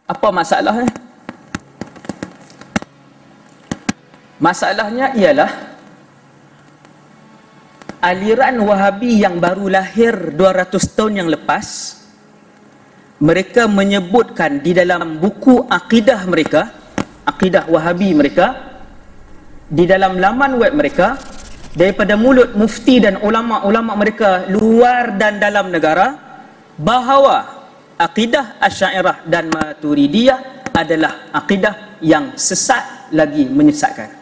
Apa masalahnya? Masalahnya ialah aliran Wahabi yang baru lahir 200 tahun yang lepas, mereka menyebutkan di dalam buku akidah mereka, akidah Wahabi mereka, di dalam laman web mereka, daripada mulut mufti dan ulama-ulama mereka luar dan dalam negara, bahawa akidah Asy'ariyah dan Maturidiyah adalah akidah yang sesat lagi menyesatkan.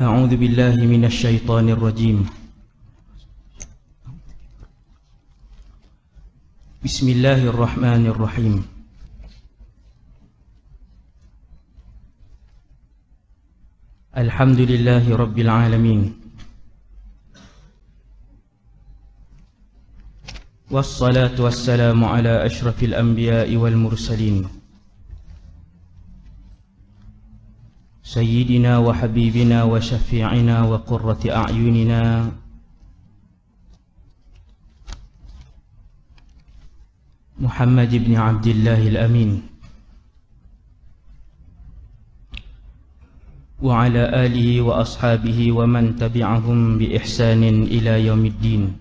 A'udzu billahi minasy syaithanir rajim. Bismillahirrahmanirrahim. Alhamdulillahi rabbil alamin. Wassalatu wassalamu ala asyrafil anbiya'i wal mursalin. Sayyidina wa habibina wa syafi'ina wa qurrati a'yunina Muhammad ibn Abdullah al-Amin wa ala alihi wa ashabihi wa man tabi'ahum bi ihsanin ila yaumiddin.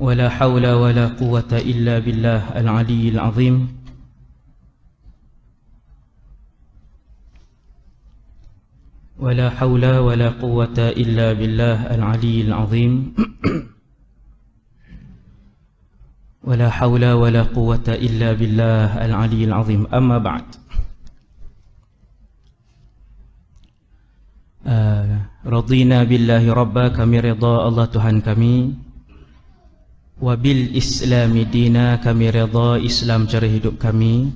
ولا حول ولا قوة إلا بالله العلي العظيم. ولا حول ولا قوة إلا بالله العلي العظيم. ولا حول ولا قوة إلا بالله العلي العظيم. أما بعد. رضينا بالله ربا, kami rida Allah Tuhan kami. Wabil islami dina, kami redha Islam cara hidup kami.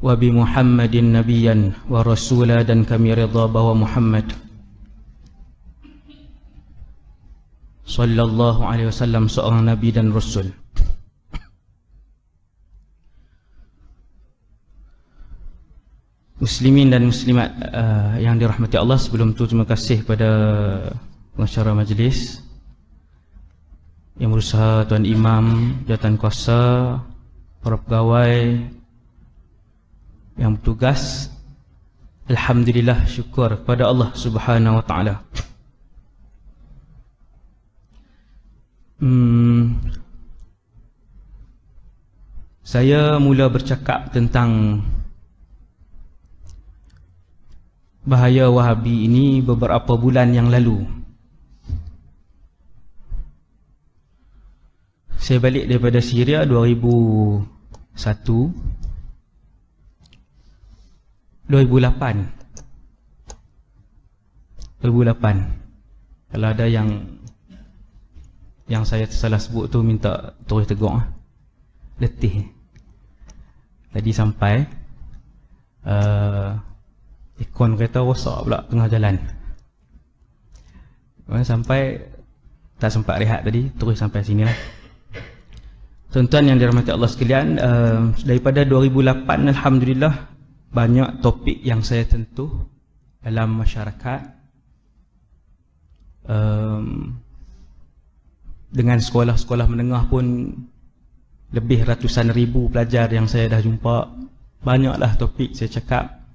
Wabi Muhammadin nabiyan wa rasula, dan kami redha bahawa Muhammad sallallahu alaihi wasallam seorang nabi dan rasul. Muslimin dan muslimat yang dirahmati Allah, sebelum tu terima kasih kepada pengacara majlis yang berusaha, Tuan Imam, jawatan kuasa, para pegawai yang bertugas. Alhamdulillah, syukur kepada Allah Subhanahu wa taala. Saya mula bercakap tentang bahaya Wahabi ini beberapa bulan yang lalu. Saya balik daripada Syria 2001, 2008. Kalau ada yang saya salah sebut tu, minta terus tegur. Letih. Tadi sampai ikon kereta rosak pula tengah jalan. Sampai tak sempat rehat tadi, terus sampai sini lah. Tuan-tuan yang dirahmati Allah sekalian, daripada 2008 alhamdulillah banyak topik yang saya sentuh dalam masyarakat. Dengan sekolah-sekolah menengah pun lebih ratusan ribu pelajar yang saya dah jumpa. Banyaklah topik saya cakap.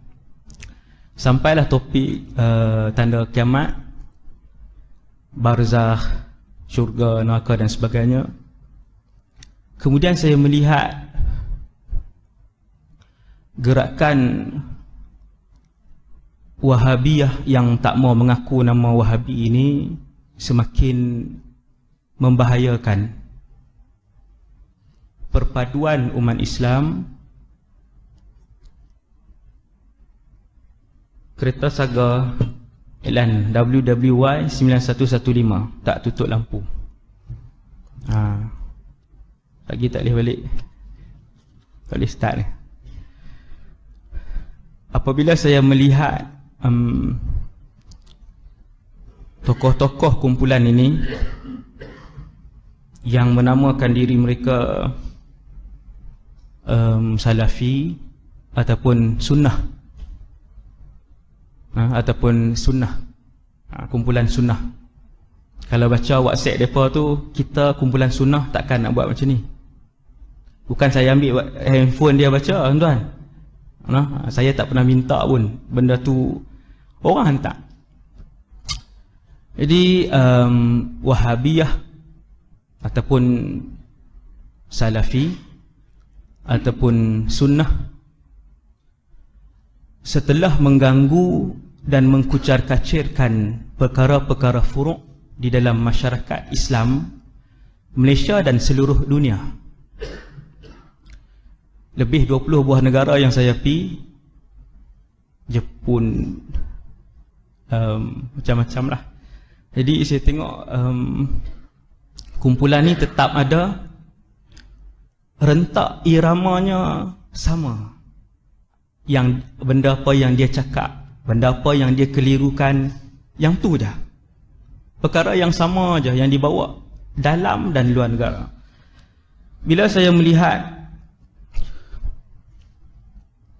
Sampailah topik tanda kiamat, barzakh, syurga, neraka dan sebagainya. Kemudian saya melihat gerakan Wahabiyah yang tak mau mengaku nama Wahabi ini semakin membahayakan perpaduan umat Islam. Kereta Saga iklan WWY 9115 tak tutup lampu. Lagi tak boleh balik. Tak boleh start ni. Apabila saya melihat tokoh-tokoh kumpulan ini yang menamakan diri mereka Salafi ataupun sunnah, ataupun sunnah, kumpulan sunnah. Kalau baca WhatsApp mereka tu, kita kumpulan sunnah takkan nak buat macam ni. Bukan saya ambil handphone dia baca, tuan-tuan. Saya tak pernah minta pun, benda tu orang hantar. Jadi Wahabiyah ataupun Salafi ataupun sunnah setelah mengganggu dan mengkucar-kacirkan perkara-perkara furuk di dalam masyarakat Islam Malaysia dan seluruh dunia. Lebih 20 buah negara yang saya pergi, Jepun, macam-macam lah. Jadi saya tengok kumpulan ni tetap ada, rentak iramanya sama. Yang benda apa yang dia cakap, benda apa yang dia kelirukan, yang tu je. Perkara yang sama je yang dibawa dalam dan luar negara. Bila saya melihat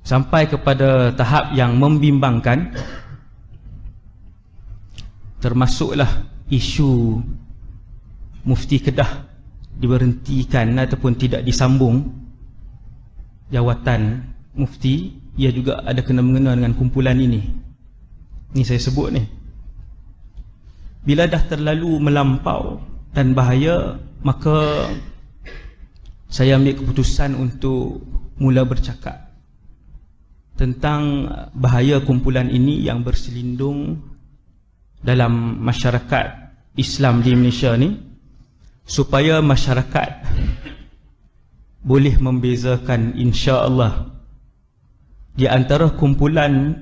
sampai kepada tahap yang membimbangkan, termasuklah isu Mufti Kedah diberhentikan ataupun tidak disambung jawatan Mufti, ia juga ada kena-mengena dengan kumpulan ini. Ini saya sebut ni. Bila dah terlalu melampau dan bahaya, maka saya ambil keputusan untuk mula bercakap tentang bahaya kumpulan ini yang berselindung dalam masyarakat Islam di Malaysia ni, supaya masyarakat boleh membezakan insya-Allah di antara kumpulan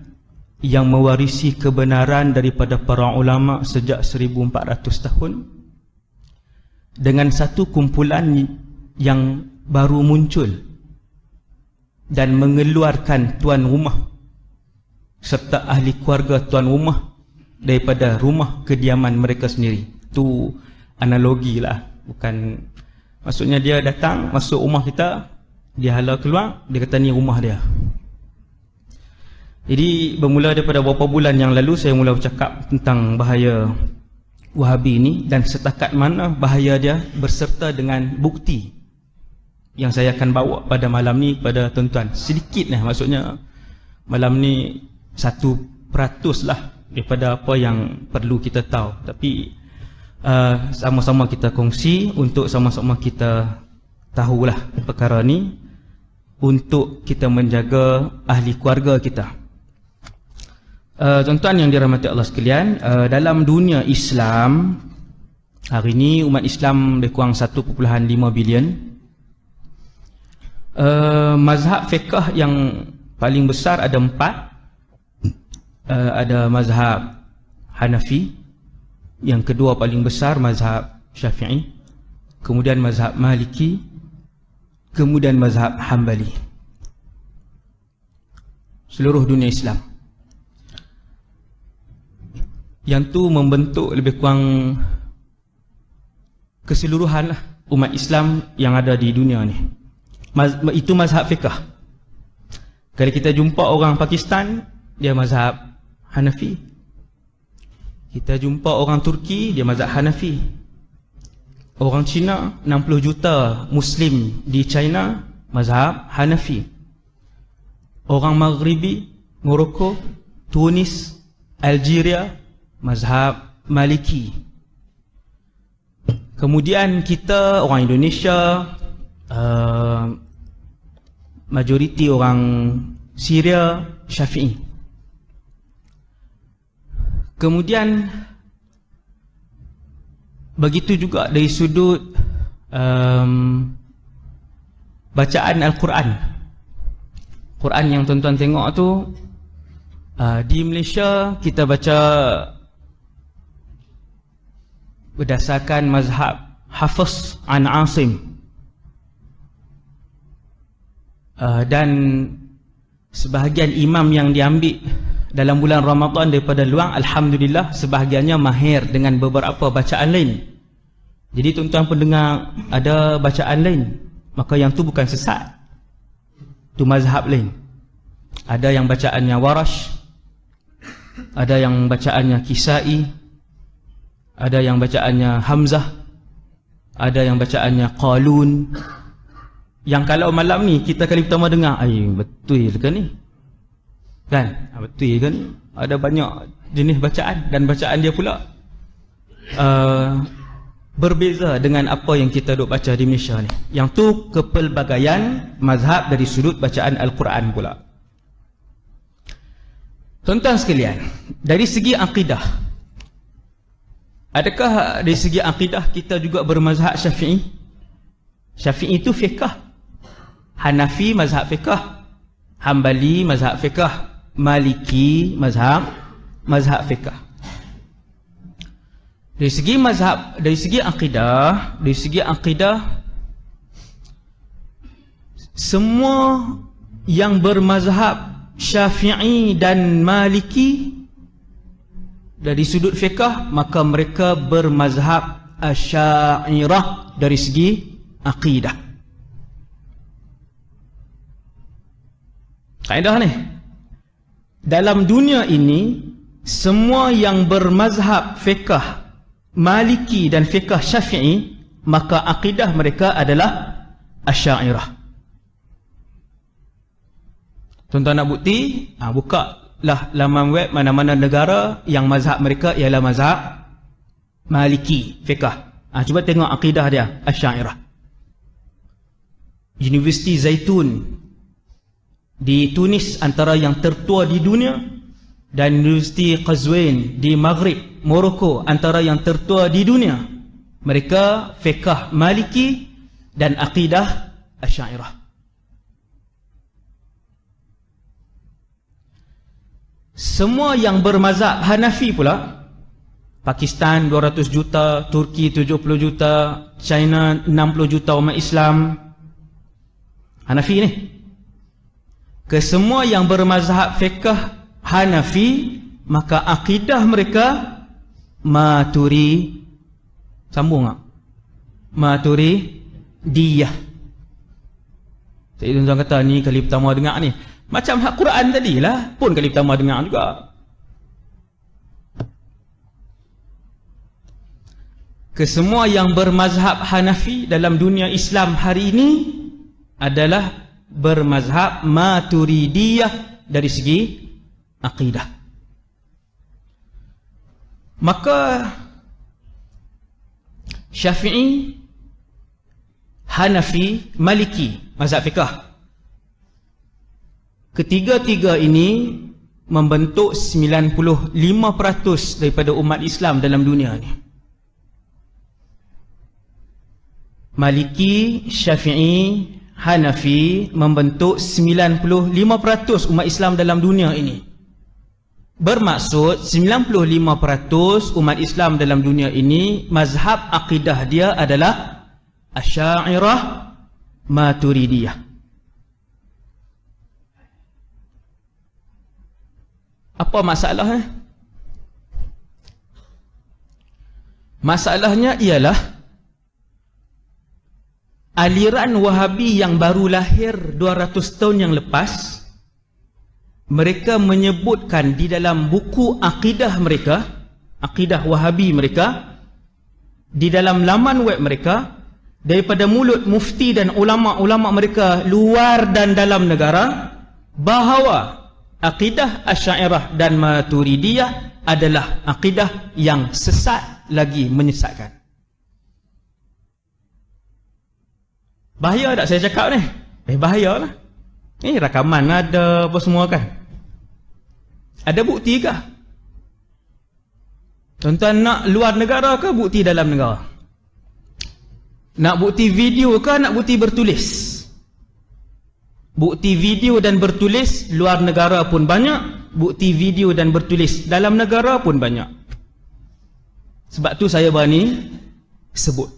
yang mewarisi kebenaran daripada para ulama sejak 1400 tahun dengan satu kumpulan yang baru muncul dan mengeluarkan tuan rumah serta ahli keluarga tuan rumah daripada rumah kediaman mereka sendiri. Itu analogi lah, bukan maksudnya dia datang masuk rumah kita, dia halau keluar, dia kata ni rumah dia. Jadi bermula daripada beberapa bulan yang lalu saya mula bercakap tentang bahaya Wahabi ini dan setakat mana bahaya dia beserta dengan bukti yang saya akan bawa pada malam ni pada tuan-tuan. Sedikit lah, maksudnya malam ni 1% lah daripada apa yang perlu kita tahu, tapi sama-sama kita kongsi untuk sama-sama kita tahulah perkara ni untuk kita menjaga ahli keluarga kita. Tuan-tuan yang dirahmati Allah sekalian, dalam dunia Islam hari ini umat Islam lebih kurang 1.5 bilion. Mazhab fiqh yang paling besar ada 4. Ada mazhab Hanafi, yang kedua paling besar mazhab Syafi'i, kemudian mazhab Maliki, kemudian mazhab Hambali. Seluruh dunia Islam yang tu membentuk lebih kurang keseluruhan lah umat Islam yang ada di dunia ni. Itu mazhab fiqh. Kalau kita jumpa orang Pakistan, dia mazhab Hanafi. Kita jumpa orang Turki, dia mazhab Hanafi. Orang Cina, 60 juta Muslim di China, mazhab Hanafi. Orang Maghribi, Morocco, Tunis, Algeria, mazhab Maliki. Kemudian kita orang Indonesia, majoriti orang Syria, Syafi'i. Kemudian begitu juga dari sudut bacaan Al-Quran. Quran yang tuan-tuan tengok tu, di Malaysia kita baca berdasarkan mazhab Hafiz an Asim, dan sebahagian imam yang diambil dalam bulan Ramadan daripada luar, alhamdulillah sebahagiannya mahir dengan beberapa bacaan lain. Jadi tuan-tuan pendengar ada bacaan lain, maka yang tu bukan sesat. Itu mazhab lain. Ada yang bacaannya Warash, ada yang bacaannya Kisai, ada yang bacaannya Hamzah, ada yang bacaannya Qalun. Yang kalau malam ni kita kali pertama dengar, betul ke ni? Kan? Betul ke ni? Ada banyak jenis bacaan, dan bacaan dia pula berbeza dengan apa yang kita duk baca di Malaysia ni. Yang tu kepelbagaian mazhab dari sudut bacaan Al-Quran pula. Tuan-tuan sekalian, dari segi akidah, adakah dari segi akidah kita juga bermazhab Syafi'i? Syafi'i itu fiqh. Hanafi mazhab fiqh, Hambali mazhab fiqh, Maliki mazhab fiqh. Dari segi mazhab, dari segi akidah, semua yang bermazhab Syafi'i dan Maliki dari sudut fiqh, maka mereka bermazhab Asy'ariyah dari segi akidah. Kaedah ni, dalam dunia ini semua yang bermazhab fiqh Maliki dan fiqh Syafi'i, maka akidah mereka adalah Asy'ariyah. Tuan-tuan nak bukti, buka lah laman web mana-mana negara yang mazhab mereka ialah mazhab Maliki fiqh. Cuba tengok akidah dia Asy'ariyah. Universiti Zaitun di Tunis, antara yang tertua di dunia, dan Universiti Qazwin di Maghrib, Morocco, antara yang tertua di dunia. Mereka fiqh Maliki dan akidah Asy'ariyah. Semua yang bermazhab Hanafi pula, Pakistan 200 juta, Turki 70 juta, China 60 juta umat Islam, Hanafi ni. Kesemua yang bermazhab fiqh Hanafi, maka akidah mereka Maturi, sambung tak? Maturidiyah. Jadi tuan-tuan kata ni kali pertama dengar ni, macam hak Quran tadilah pun kali pertama dengar juga. Kesemua yang bermazhab Hanafi dalam dunia Islam hari ini adalah bermazhab Maturidiyah dari segi akidah. Maka Syafi'i, Hanafi, Maliki mazhab fiqh, ketiga-tiga ini membentuk 95% daripada umat Islam dalam dunia ni. Maliki, Syafi'i, Hanafi membentuk 95% umat Islam dalam dunia ini. Bermaksud 95% umat Islam dalam dunia ini mazhab akidah dia adalah Asy'ariyah Maturidiyah. Apa masalahnya? Masalahnya ialah aliran Wahabi yang baru lahir 200 tahun yang lepas, mereka menyebutkan di dalam buku akidah mereka, akidah Wahabi mereka, di dalam laman web mereka, daripada mulut mufti dan ulama-ulama mereka luar dan dalam negara, bahawa akidah Asy'ariyah dan Maturidiyah adalah akidah yang sesat lagi menyesatkan. Bahaya tak saya cakap ni? Bahayalah. Ni rakaman ada apa semua kan? Ada bukti ke? Tuan-tuan nak luar negara ke bukti dalam negara? Nak bukti video ke nak bukti bertulis? Bukti video dan bertulis luar negara pun banyak, bukti video dan bertulis dalam negara pun banyak. Sebab tu saya berani sebut.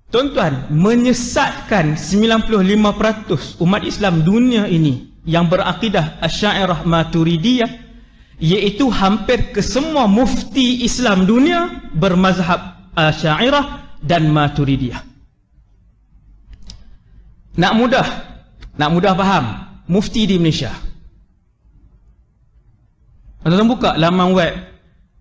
Tuan-tuan, menyesatkan 95% umat Islam dunia ini yang berakidah Asy'ariyah Maturidiyah, iaitu hampir kesemua mufti Islam dunia bermazhab Asy'ariyah dan Maturidiyah. Nak mudah, Nak mudah faham, mufti di Malaysia. Tuan-tuan buka laman web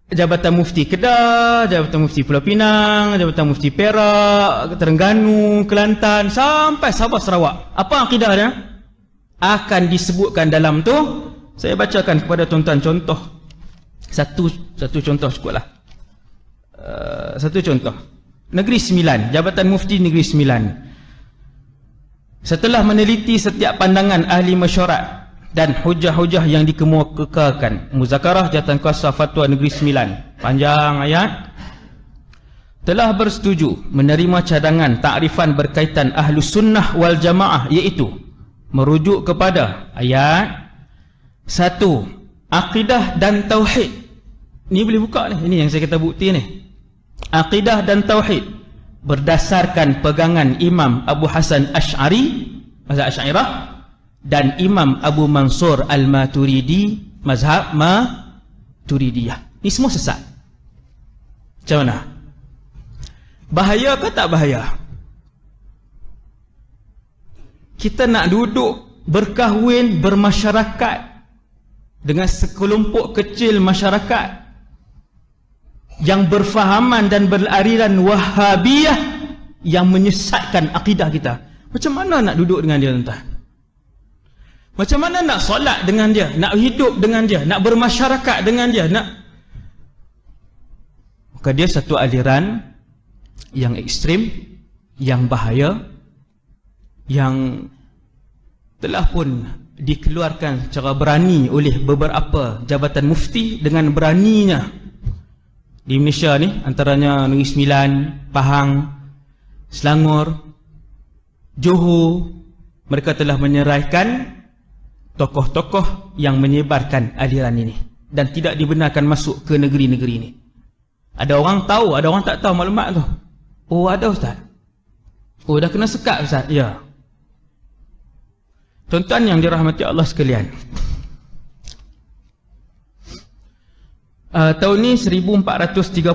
Jabatan Mufti Kedah, Jabatan Mufti Pulau Pinang, Jabatan Mufti Perak, Terengganu, Kelantan, sampai Sabah Sarawak. Apa akidah dia? Akan disebutkan dalam tu. Saya bacakan kepada tuan-tuan contoh. Satu contoh cukuplah. Satu contoh. Negeri Sembilan, Jabatan Mufti Negeri Sembilan. Setelah meneliti setiap pandangan ahli mesyuarat dan hujah-hujah yang dikemukakan, Muzakarah Jawatan Kuasa Fatwa Negeri Sembilan, panjang ayat, telah bersetuju menerima cadangan takrifan berkaitan Ahlus Sunnah wal Jamaah, iaitu merujuk kepada ayat 1. Akidah dan Tauhid. Ni boleh buka ni, ini yang saya kata bukti ni. Akidah dan Tauhid berdasarkan pegangan Imam Abu Hasan Asy'ari, mazhab Asy'ariyah, dan Imam Abu Mansur Al-Maturidi, mazhab Maturidiyah. Ini semua sesat. Macam mana? Bahaya ke tak bahaya? Kita nak duduk berkahwin, bermasyarakat dengan sekelompok kecil masyarakat yang berfahaman dan beraliran Wahabiyah yang menyesatkan akidah kita. Macam mana nak duduk dengan dia, tuan-tuan? Macam mana nak solat dengan dia, nak hidup dengan dia, nak bermasyarakat dengan dia, Maka dia satu aliran yang ekstrim, yang bahaya, yang telah pun dikeluarkan secara berani oleh beberapa jabatan mufti dengan beraninya di Malaysia ni, antaranya Negeri Sembilan, Pahang, Selangor, Johor. Mereka telah menyerahkan tokoh-tokoh yang menyebarkan aliran ini dan tidak dibenarkan masuk ke negeri-negeri ini. Ada orang tahu, ada orang tak tahu maklumat tu. Oh, ada ustaz. Oh, dah kena sekat ustaz. Ya. Tuan-tuan yang dirahmati Allah sekalian, tahun ni 1438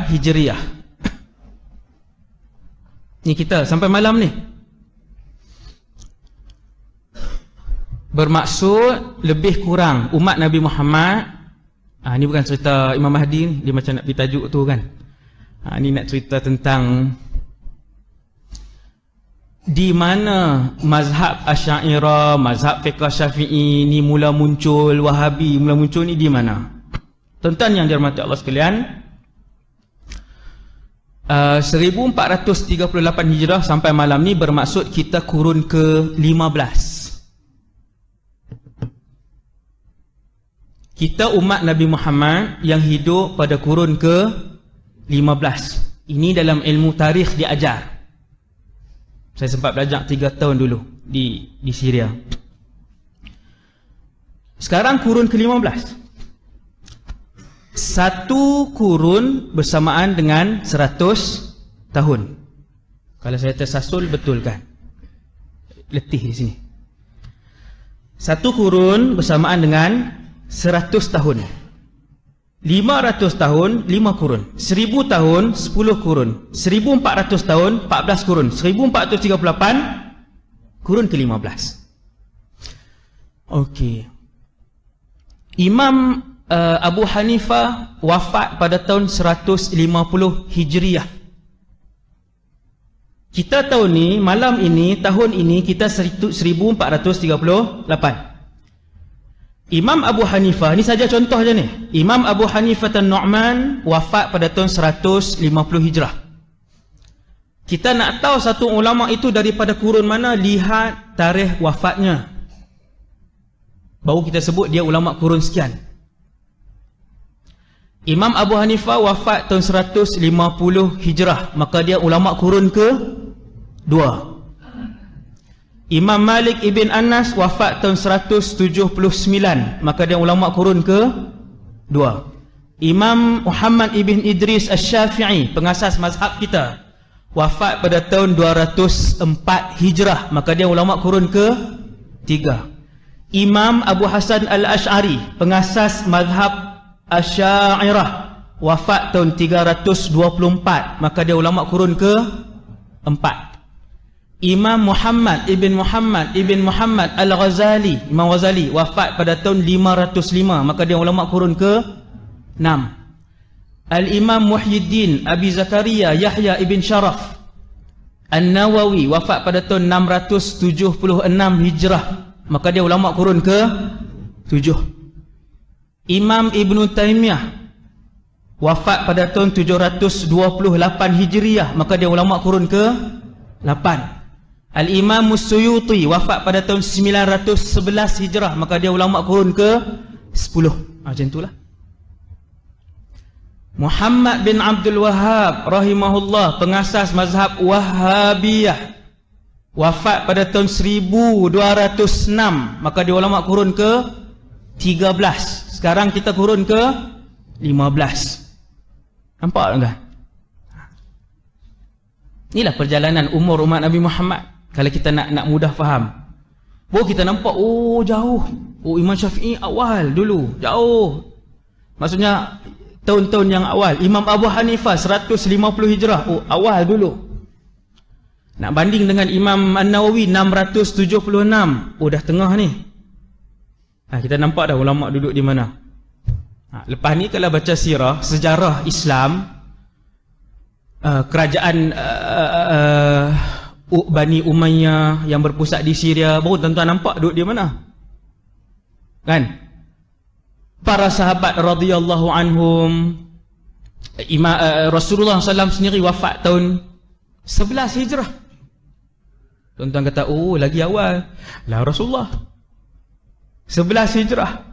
Hijriah. Ni kita sampai malam ni. Bermaksud lebih kurang umat Nabi Muhammad. Ni bukan cerita Imam Mahdi, dia macam nak pergi tajuk tu kan. Ni nak cerita tentang di mana mazhab Asy'ariyah, mazhab fiqh Syafi'i ni mula muncul, Wahabi mula muncul ni di mana? Tuan-tuan yang dirahmati Allah sekalian, 1438 Hijrah sampai malam ni bermaksud kita kurun ke-15. Kita umat Nabi Muhammad yang hidup pada kurun ke-15. Ini dalam ilmu tarikh diajar. Saya sempat belajar 3 tahun dulu di Syria. Sekarang kurun ke-15. Satu kurun bersamaan dengan 100 tahun. Kalau saya tersasul, betul kan? Letih di sini. Satu kurun bersamaan dengan 100 tahun. 500 tahun, 5 kurun. 1000 tahun, 10 kurun. 1400 tahun, 14 kurun. 1438, kurun ke-15. Okey. Imam Abu Hanifah wafat pada tahun 150 Hijriah. Kita tahun ni, malam ini, tahun ini kita 1438. Imam Abu Hanifah, ni saja contoh je ni. Imam Abu Hanifah An-Nu'man wafat pada tahun 150 Hijrah. Kita nak tahu satu ulama itu daripada kurun mana, lihat tarikh wafatnya. Baru kita sebut dia ulama kurun sekian. Imam Abu Hanifah wafat tahun 150 Hijrah, maka dia ulama kurun ke-2. Imam Malik Ibn Anas wafat tahun 179, maka dia ulama kurun ke-2. Imam Muhammad Ibn Idris Asy-Syafi'i, pengasas mazhab kita, wafat pada tahun 204 Hijrah, maka dia ulama kurun ke-3. Imam Abu Hasan Al-Asy'ari, pengasas mazhab Asy'ariyah, wafat tahun 324, maka dia ulama kurun ke 4. Imam Muhammad ibn Muhammad Al-Ghazali, Imam Ghazali wafat pada tahun 505, maka dia ulama kurun ke 6. Al-Imam Muhyiddin Abi Zakaria Yahya ibn Sharaf An-Nawawi wafat pada tahun 676 Hijrah, maka dia ulama kurun ke 7. Imam Ibn Taymiyah wafat pada tahun 728 Hijriah, maka dia ulama kurun ke 8. Al-Imam Suyuti wafat pada tahun 911 Hijrah, maka dia ulama kurun ke 10. Macam itulah. Muhammad bin Abdul Wahhab rahimahullah, pengasas mazhab Wahhabiyah, wafat pada tahun 1206, maka dia ulama kurun ke 13. Sekarang kita kurun ke 15. Nampak tak? Inilah perjalanan umur umat Nabi Muhammad. Kalau kita nak mudah faham. Kita nampak jauh. Imam Syafi'i awal dulu, jauh. Maksudnya tahun-tahun yang awal. Imam Abu Hanifah 150 Hijrah, awal dulu. Nak banding dengan Imam An-Nawawi 676, dah tengah ni. Kita nampak dah ulama duduk di mana. Lepas ni kalau baca sirah, sejarah Islam, kerajaan Bani Umayyah yang berpusat di Syria, baru tuan-tuan nampak duduk di mana. Kan? Para sahabat radhiyallahu anhum, Rasulullah SAW sendiri wafat tahun 11 Hijrah. Tuan-tuan kata, lagi awal. Lah Rasulullah 11 Hijrah.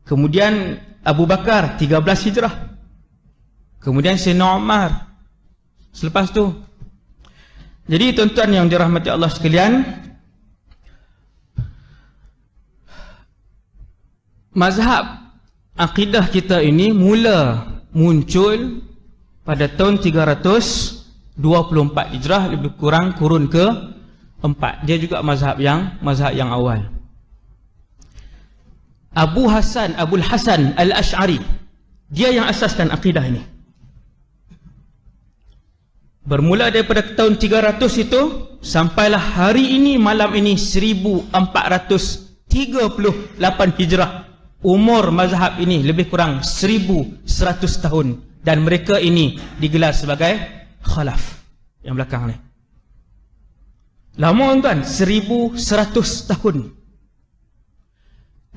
Kemudian Abu Bakar 13 Hijrah. Kemudian Sayyidina Umar selepas tu. Jadi tuan-tuan yang dirahmati Allah sekalian, mazhab akidah kita ini mula muncul pada tahun 324 Hijrah, lebih kurang kurun ke 4. Dia juga mazhab yang awal. Abul Hasan Al-Ash'ari, dia yang asaskan akidah ini. Bermula daripada tahun 300 itu sampailah hari ini, malam ini 1438 Hijrah. Umur mazhab ini lebih kurang 1100 tahun, dan mereka ini digelar sebagai khalaf yang belakang ni. Lama kan? 1100 tahun.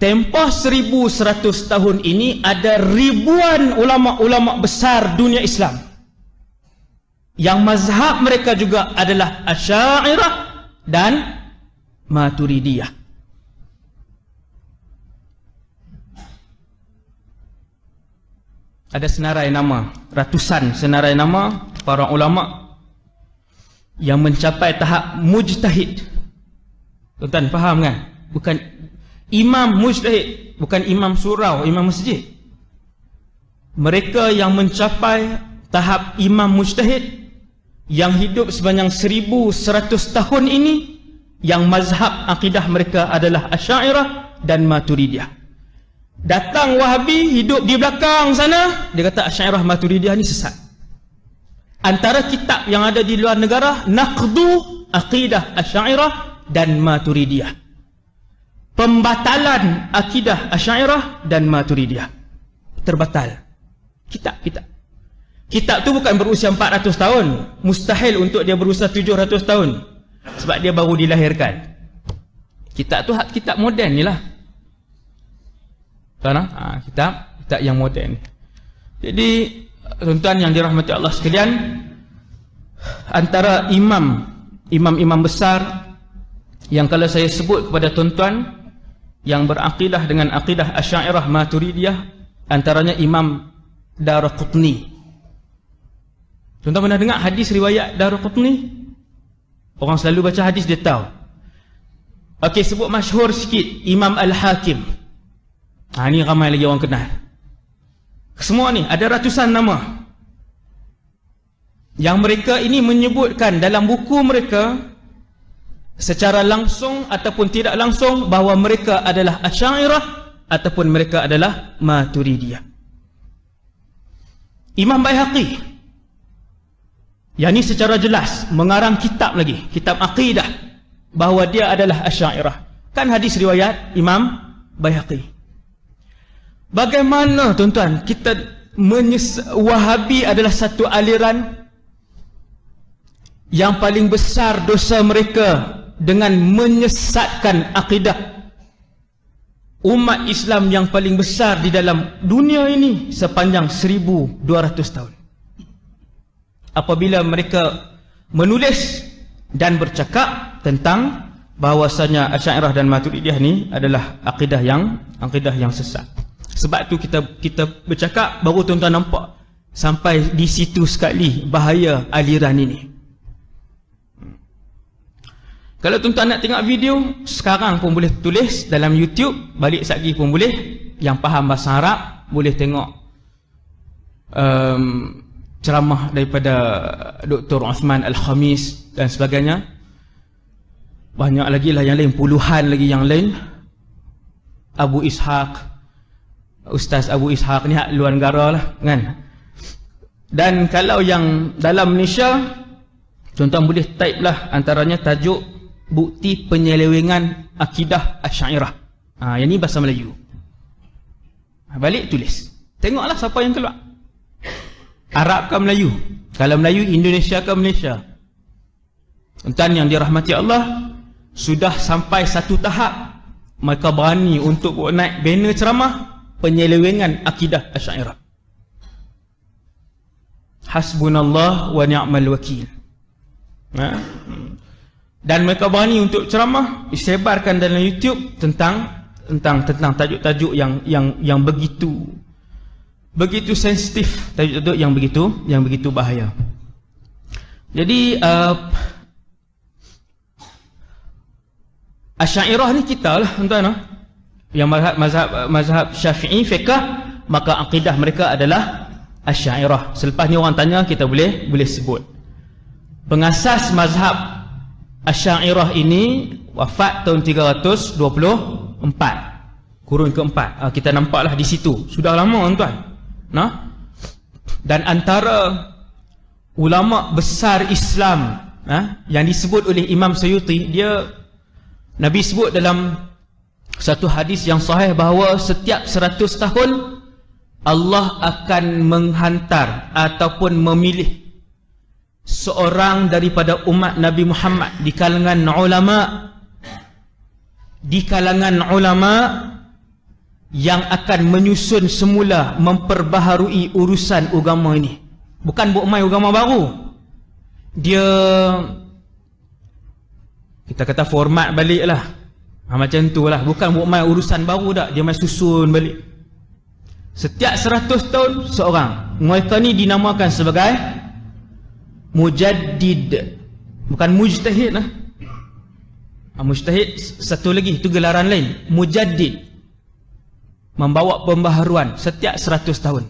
Tempoh 1100 tahun ini ada ribuan ulama-ulama besar dunia Islam yang mazhab mereka juga adalah Asy'ariyah dan Maturidiyah. Ada senarai nama, ratusan senarai nama para ulama yang mencapai tahap mujtahid. Tuan-tuan faham kan? Bukan imam mujtahid, bukan imam surau, imam masjid. Mereka yang mencapai tahap imam mujtahid, yang hidup sepanjang 1100 tahun ini, yang mazhab akidah mereka adalah Asy'ariyah dan Maturidiyah. Datang Wahabi hidup di belakang sana, dia kata Asy'ariyah Maturidiyah ni sesat. Antara kitab yang ada di luar negara, Naqdu Aqidah Asy'ariyah dan Maturidiyah, pembatalan akidah Asy'ariyah dan Maturidiyah, terbatal. Kitab tu bukan berusia 400 tahun. Mustahil untuk dia berusia 700 tahun. Sebab dia baru dilahirkan. Kitab tu kitab moden ni lah. Kitab yang moden. Jadi tuan-tuan yang dirahmati Allah sekalian, antara imam besar yang kalau saya sebut kepada tuan-tuan yang berakidah dengan akidah Asy'ariyah Maturidiyah, antaranya Imam Daraqutni. Tuan-tuan pernah dengar hadis riwayat Daraqutni? Orang selalu baca hadis, dia tahu. Okey, sebut masyhur sikit, Imam Al-Hakim. Ni ramai lagi orang kenal. Semua ni ada ratusan nama yang mereka ini menyebutkan dalam buku mereka secara langsung ataupun tidak langsung bahawa mereka adalah Asy'ariyah ataupun mereka adalah Maturidiyah. Imam Baihaqi, yang ini secara jelas mengarang kitab lagi, kitab akidah, bahawa dia adalah Asy'ariyah. Kan hadis riwayat Imam Baihaqi. Bagaimana tuan-tuan kita Wahabi adalah satu aliran yang paling besar dosa mereka dengan menyesatkan akidah umat Islam yang paling besar di dalam dunia ini sepanjang 1200 tahun. Apabila mereka menulis dan bercakap tentang bahawasanya Asy'ariyah dan Maturidiyah ni adalah akidah yang sesat. Sebab tu kita bercakap baru tuan-tuan nampak sampai di situ sekali bahaya aliran ini. Kalau tuan-tuan nak tengok video, sekarang pun boleh tulis dalam YouTube, balik lagi pun boleh. Yang faham bahasa Arab boleh tengok ceramah daripada Dr. Uthman Al-Khamis dan sebagainya. Banyak lagi lah yang lain, puluhan lagi yang lain. Abu Ishaq, Ustaz Abu Ishaq ni hak luar negara lah kan. Dan kalau yang dalam Malaysia, tuan-tuan boleh type lah antaranya tajuk bukti penyelewengan akidah Asy'ariyah. Yang ni bahasa Melayu. Balik tulis. Tengoklah siapa yang keluar. Arab ke Melayu? Kalau Melayu, Indonesia ke Malaysia? Tuan yang dirahmati Allah, sudah sampai satu tahap mereka berani untuk naik banner ceramah penyelewengan akidah Asy'ariyah. Hasbunallah wa ni'mal wakil. Dan mereka berani untuk ceramah disebarkan dalam YouTube tentang tajuk-tajuk yang begitu sensitif, tajuk-tajuk yang begitu bahaya. Jadi Asy'ariyah ni kita lah tuan-tuan, yang mazhab Syafi'i fiqh, maka akidah mereka adalah Asy'ariyah. Selepas ni orang tanya, kita boleh sebut. Pengasas mazhab Asy'ariyah ini wafat tahun 324, kurun keempat. Kita nampaklah di situ. Sudah lama tuan-tuan. Dan antara ulama besar Islam yang disebut oleh Imam Suyuti, Nabi sebut dalam satu hadis yang sahih bahawa setiap 100 tahun Allah akan menghantar ataupun memilih seorang daripada umat Nabi Muhammad di kalangan ulama yang akan menyusun semula memperbaharui urusan agama ini. Bukan buat main agama baru. Dia kita kata format balik lah. Macam tu lah. Bukan buat main urusan baru dah. Dia main susun balik. Setiap 100 tahun seorang. Mereka ni dinamakan sebagai Mujaddid. Bukan mujtahid lah. Mujtahid satu lagi, itu gelaran lain. Mujaddid, membawa pembaharuan setiap 100 tahun.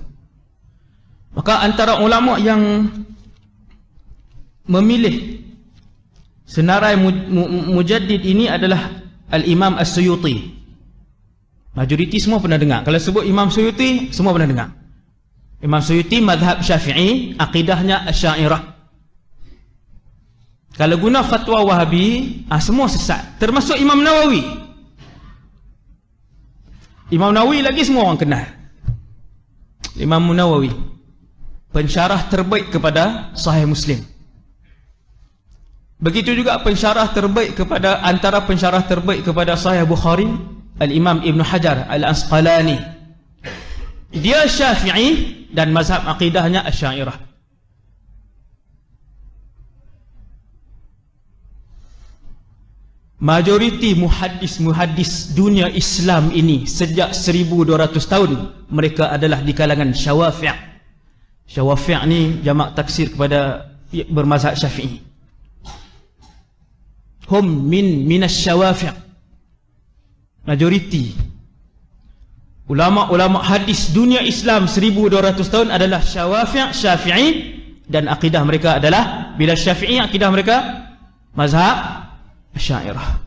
Maka antara ulama yang memilih senarai Mujaddid ini adalah Al-Imam As-Suyuti. Majoriti semua pernah dengar. Kalau sebut Imam Suyuti, semua pernah dengar. Imam Suyuti mazhab Syafi'i, akidahnya Asy'ariyah. Kalau guna fatwa Wahabi, semua sesat. Termasuk Imam Nawawi. Imam Nawawi lagi semua orang kenal. Imam Nawawi, pensyarah terbaik kepada Sahih Muslim. Begitu juga pensyarah terbaik kepada, antara pensyarah terbaik kepada Sahih Bukhari, Al-Imam Ibn Hajar Al-Asqalani. Dia Syafi'i dan mazhab akidahnya Asy'ariyah. Majoriti muhaddis dunia Islam ini sejak 1200 tahun mereka adalah di kalangan Syawafi'. Syawafi' ni jamak taksir kepada bermazhab Syafi'i. Hum minas Syawafi'. Majoriti ulama-ulama hadis dunia Islam 1200 tahun adalah Syawafi', Syafi'i, dan akidah mereka adalah, bila Syafi'i, akidah mereka mazhab Asy'ariyah.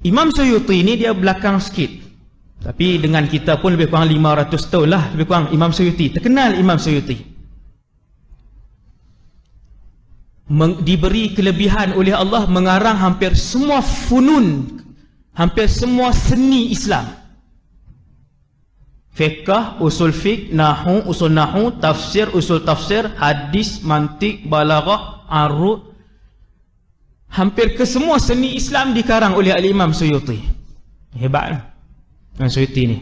Imam Suyuti ini dia belakang sikit. Tapi dengan kita pun lebih kurang 500 tahun lah, lebih kurang. Imam Suyuti, terkenal Imam Suyuti, diberi kelebihan oleh Allah mengarang hampir semua funun, hampir semua seni Islam. Fiqh, usul fiqh, nahu, usul nahu, tafsir, usul tafsir, hadis, mantik, balaghah, arud. Hampir ke semua seni Islam dikarang oleh Al-Imam Suyuti. Hebat lah Imam Suyuti ni.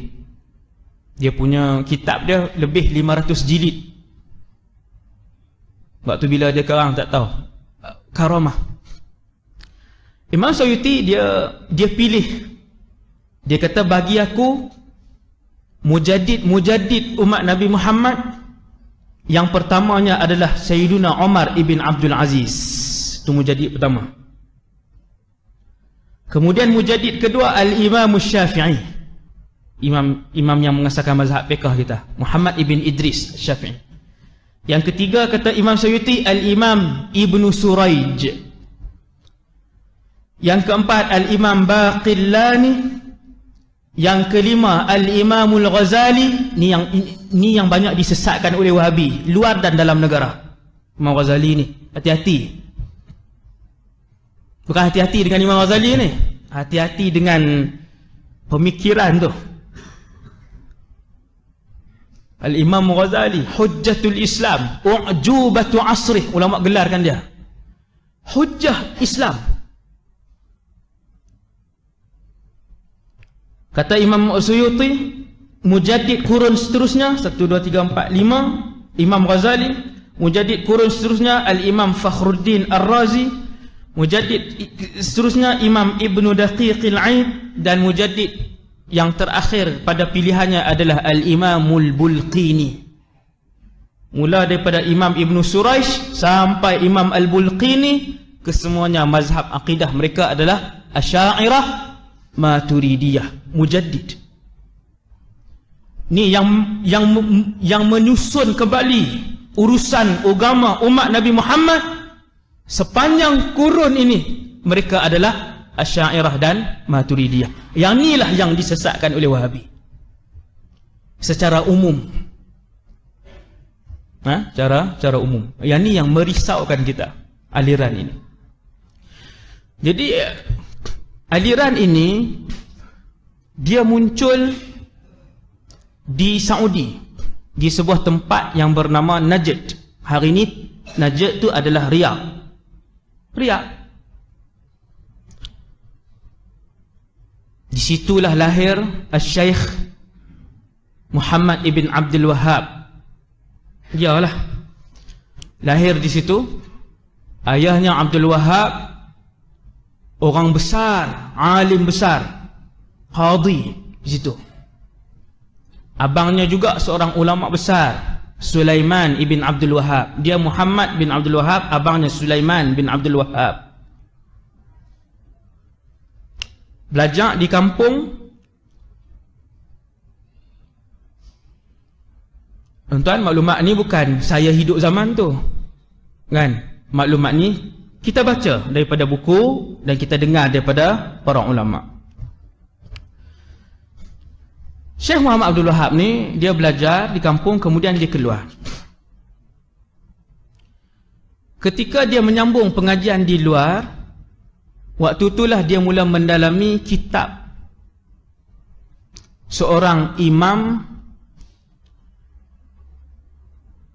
Dia punya kitab dia lebih 500 jilid. Waktu bila dia karang tak tahu. Karamah. Imam Suyuti dia pilih. Dia kata, bagi aku mujaddid umat Nabi Muhammad yang pertamanya adalah Sayyiduna Umar ibn Abdul Aziz. Itu mujaddid pertama. Kemudian mujaddid kedua Al-Imam Syafi'i, imam yang mengasaskan mazhab fiqh kita, Muhammad ibn Idris Syafi'i. Yang ketiga kata Imam Suyuti, Al-Imam Ibn Suraij. Yang keempat Al-Imam Baqillani. Yang kelima Al-Imamul Ghazali. Ni yang banyak disesatkan oleh Wahabi, luar dan dalam negara. Imam Ghazali ni, hati-hati. Bukan hati-hati dengan Imam Ghazali ni, hati-hati dengan pemikiran tu. Al-Imam Ghazali, Hujjatul Islam, U'jubatu Asrih, ulama gelarkan dia Hujjah Islam. Kata Imam Suyuti, mujaddid kurun seterusnya 1, 2, 3, 4, 5 Imam Ghazali. Mujaddid kurun seterusnya Al-Imam Fakhruddin Ar-Razi. Mujaddid seterusnya Imam Ibn Daqiqil Aid. Dan mujaddid yang terakhir pada pilihannya adalah Al-Imamul Bulqini. Mula daripada Imam Ibn Suraish sampai Imam Al-Bulqini, kesemuanya mazhab akidah mereka adalah Asy'ariyah Maturidiyah, mujaddid. Ni yang menyusun kembali urusan agama umat Nabi Muhammad sepanjang kurun ini. Mereka adalah Asy'ariyah dan Maturidiyah. Yang inilah yang disesatkan oleh Wahabi secara umum. Cara umum. Yang ni yang merisaukan kita, aliran ini. Jadi aliran ini dia muncul di Saudi, di sebuah tempat yang bernama Najd. Hari ini Najd itu adalah Riyadh. Di situlah lahir Al-Syeikh Muhammad ibn Abdul Wahhab. Dialah lahir di situ. Ayahnya Abdul Wahhab, orang besar, alim besar, qadhi di situ. Abangnya juga seorang ulama besar, Sulaiman ibn Abdul Wahhab. Dia Muhammad bin Abdul Wahhab, abangnya Sulaiman bin Abdul Wahhab. Belajar di kampung. Tuan-tuan, maklumat ni bukan saya hidup zaman tu, kan? Maklumat ni kita baca daripada buku dan kita dengar daripada para ulama. Syekh Muhammad Abdul Wahhab ni dia belajar di kampung, kemudian dia keluar. Ketika dia menyambung pengajian di luar, waktu itulah dia mula mendalami kitab seorang imam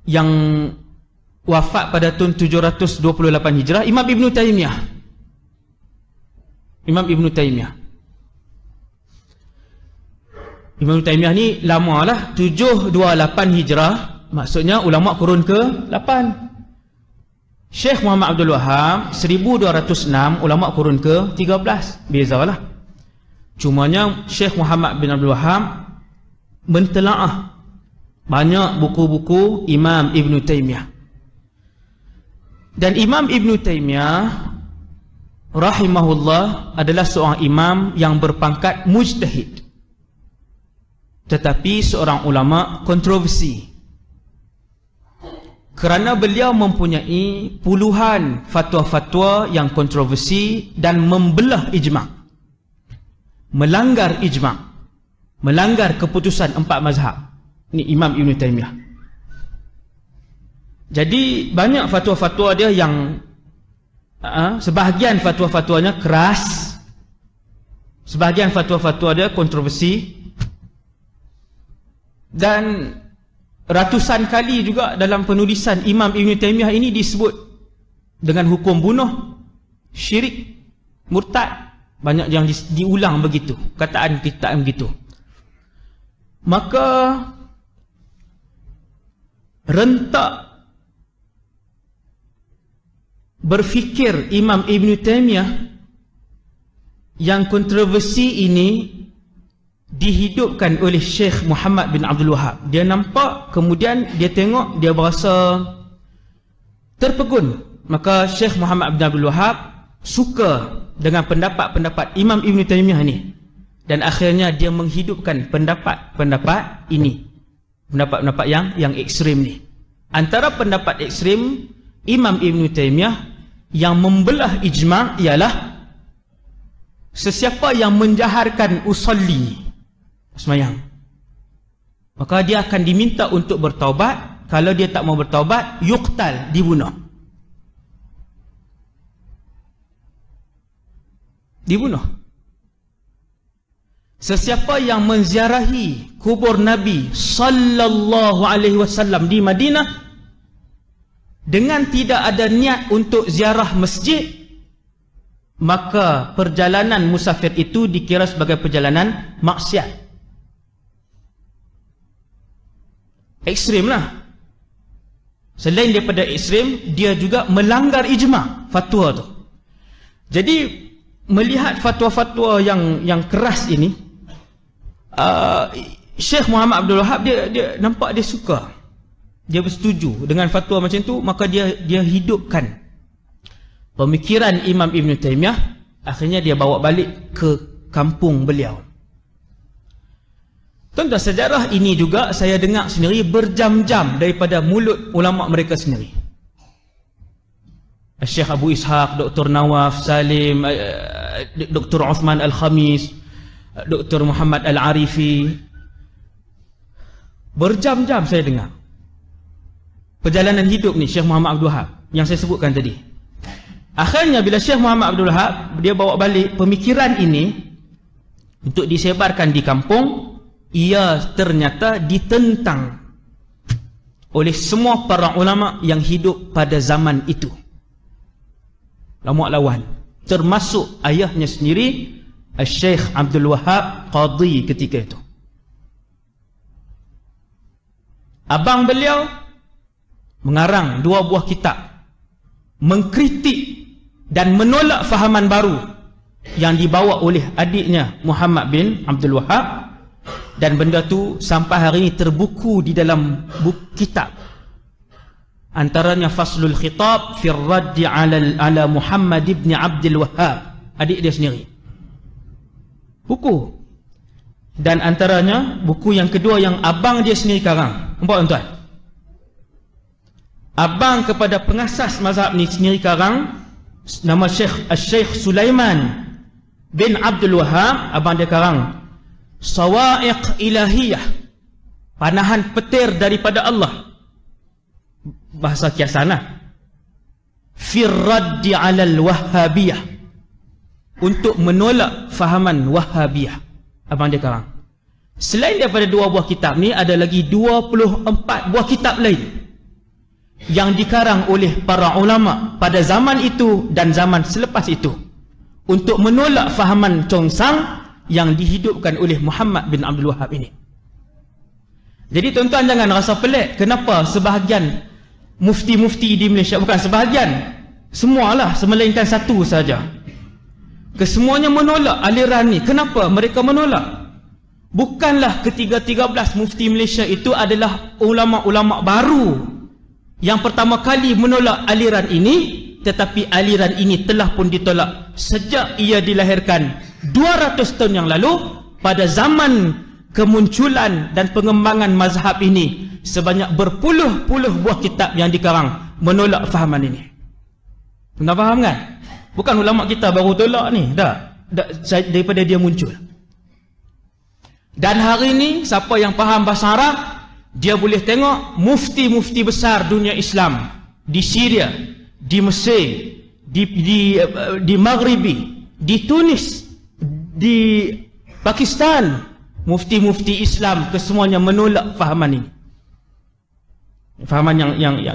yang wafat pada tahun 728 Hijrah, Imam Ibn Taymiyah. Imam Ibn Taymiyah ni lama lah, 728 Hijrah, maksudnya ulama kurun ke-8. Syekh Muhammad Abdul Wahhab 1206, ulama kurun ke-13. Bezalah. Cumanya Syekh Muhammad bin Abdul Wahhab mentelaah banyak buku-buku Imam Ibn Taymiyah. Dan Imam Ibn Taymiyah rahimahullah adalah seorang imam yang berpangkat mujtahid, tetapi seorang ulama kontroversi, kerana beliau mempunyai puluhan fatwa-fatwa yang kontroversi dan membelah ijma', melanggar ijma', melanggar keputusan 4 mazhab. Ini Imam Ibn Taymiyah. Jadi banyak fatwa-fatwa dia yang sebahagian fatwa-fatwanya keras, sebahagian fatwa-fatwa dia kontroversi, dan ratusan kali juga dalam penulisan Imam Ibn Taymiyah ini disebut dengan hukum bunuh, syirik, murtad. Banyak yang diulang begitu, kataan begitu. Maka rentak berfikir Imam Ibn Taymiyah yang kontroversi ini dihidupkan oleh Syekh Muhammad bin Abdul Wahab. Dia nampak, kemudian dia tengok, dia berasa terpegun. Maka Syekh Muhammad bin Abdul Wahab suka dengan pendapat-pendapat Imam Ibn Taymiyah ni, dan akhirnya dia menghidupkan pendapat-pendapat ini, pendapat-pendapat yang ekstrim ni. Antara pendapat ekstrim Imam Ibn Taymiyah yang membelah ijma' ialah sesiapa yang menjaharkan usolli, semayang, maka dia akan diminta untuk bertaubat. Kalau dia tak mau bertaubat, yuqtal, dibunuh. Sesiapa yang menziarahi kubur Nabi sallallahu alaihi wasallam di Madinah dengan tidak ada niat untuk ziarah masjid, maka perjalanan musafir itu dikira sebagai perjalanan maksiat. Ekstrim lah. Selain daripada ekstrim, dia juga melanggar ijma' fatwa tu. Jadi melihat fatwa-fatwa yang keras ini, Syekh Muhammad Abdul Wahab dia nampak dia suka, dia bersetuju dengan fatwa macam tu. Maka dia hidupkan pemikiran Imam Ibn Taymiyah. Akhirnya dia bawa balik ke kampung beliau. Tentang sejarah ini juga saya dengar sendiri berjam-jam daripada mulut ulama mereka sendiri. Syekh Abu Ishaq, Dr. Nawaf Salim, Dr. Uthman Al-Khamis, Dr. Muhammad Al-Arifi. Berjam-jam saya dengar perjalanan hidup ni Syekh Muhammad Abdul Wahab yang saya sebutkan tadi. Akhirnya bila Syekh Muhammad Abdul Wahab dia bawa balik pemikiran ini untuk disebarkan di kampung, ia ternyata ditentang oleh semua para ulama yang hidup pada zaman itu. Ulama lawan, termasuk ayahnya sendiri, Syekh Abdul Wahab Qadhi ketika itu. Abang beliau mengarang 2 buah kitab mengkritik dan menolak fahaman baru yang dibawa oleh adiknya Muhammad bin Abdul Wahab, dan benda tu sampai hari ini terbuku di dalam buku kitab. Antaranya Faslul Khitab fi Raddi ala Muhammad ibn Abdul Wahab, adik dia sendiri. Buku. Dan antaranya buku yang kedua yang abang dia sendiri karang. Nampak tuan-tuan? Abang kepada pengasas mazhab ni sendiri karang, nama Syekh Sulaiman bin Abdul Wahab. Abang dia karang Sawa'iq Ilahiyah, panahan petir daripada Allah, bahasa kiasan lah, fir raddi alal wahhabiyah, untuk menolak fahaman wahhabiyah. Abang dia karang. Selain daripada 2 buah kitab ni, ada lagi 24 buah kitab lain yang dikarang oleh para ulama pada zaman itu dan zaman selepas itu untuk menolak fahaman congsang yang dihidupkan oleh Muhammad bin Abdul Wahab ini. Jadi tuan-tuan jangan rasa pelik kenapa sebahagian mufti-mufti di Malaysia, bukan sebahagian, semualah, melainkan satu saja, kesemuanya menolak aliran ni. Kenapa mereka menolak? Bukanlah ketiga-13 mufti Malaysia itu adalah ulama-ulama baru yang pertama kali menolak aliran ini, tetapi aliran ini telah pun ditolak sejak ia dilahirkan 200 tahun yang lalu. Pada zaman kemunculan dan pengembangan mazhab ini, sebanyak berpuluh-puluh buah kitab yang dikarang menolak fahaman ini. Anda faham kan? Bukan ulama kita baru tolak ni, dah daripada dia muncul. Dan hari ini siapa yang faham bahasa Arab, dia boleh tengok mufti-mufti besar dunia Islam di Syria, di Mesir, di Maghribi, di Tunis, di Pakistan, mufti-mufti Islam kesemuanya menolak fahaman ini. Fahaman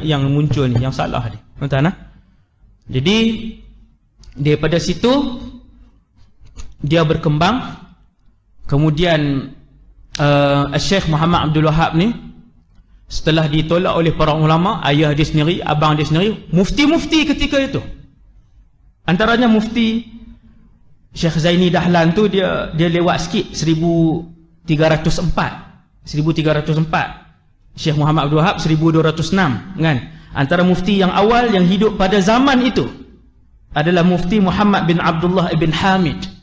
yang muncul ni, yang salah ni. Tuan-tuan, jadi daripada situ dia berkembang. Kemudian Syekh Muhammad Abdul Wahab ni setelah ditolak oleh para ulama, ayah dia sendiri, abang dia sendiri, mufti-mufti ketika itu, antaranya mufti Syekh Zaini Dahlan tu, dia lewat sikit 1304. Syekh Muhammad Abdul Wahab 1206 kan. Antara mufti yang awal yang hidup pada zaman itu adalah mufti Muhammad bin Abdullah ibn Hamid.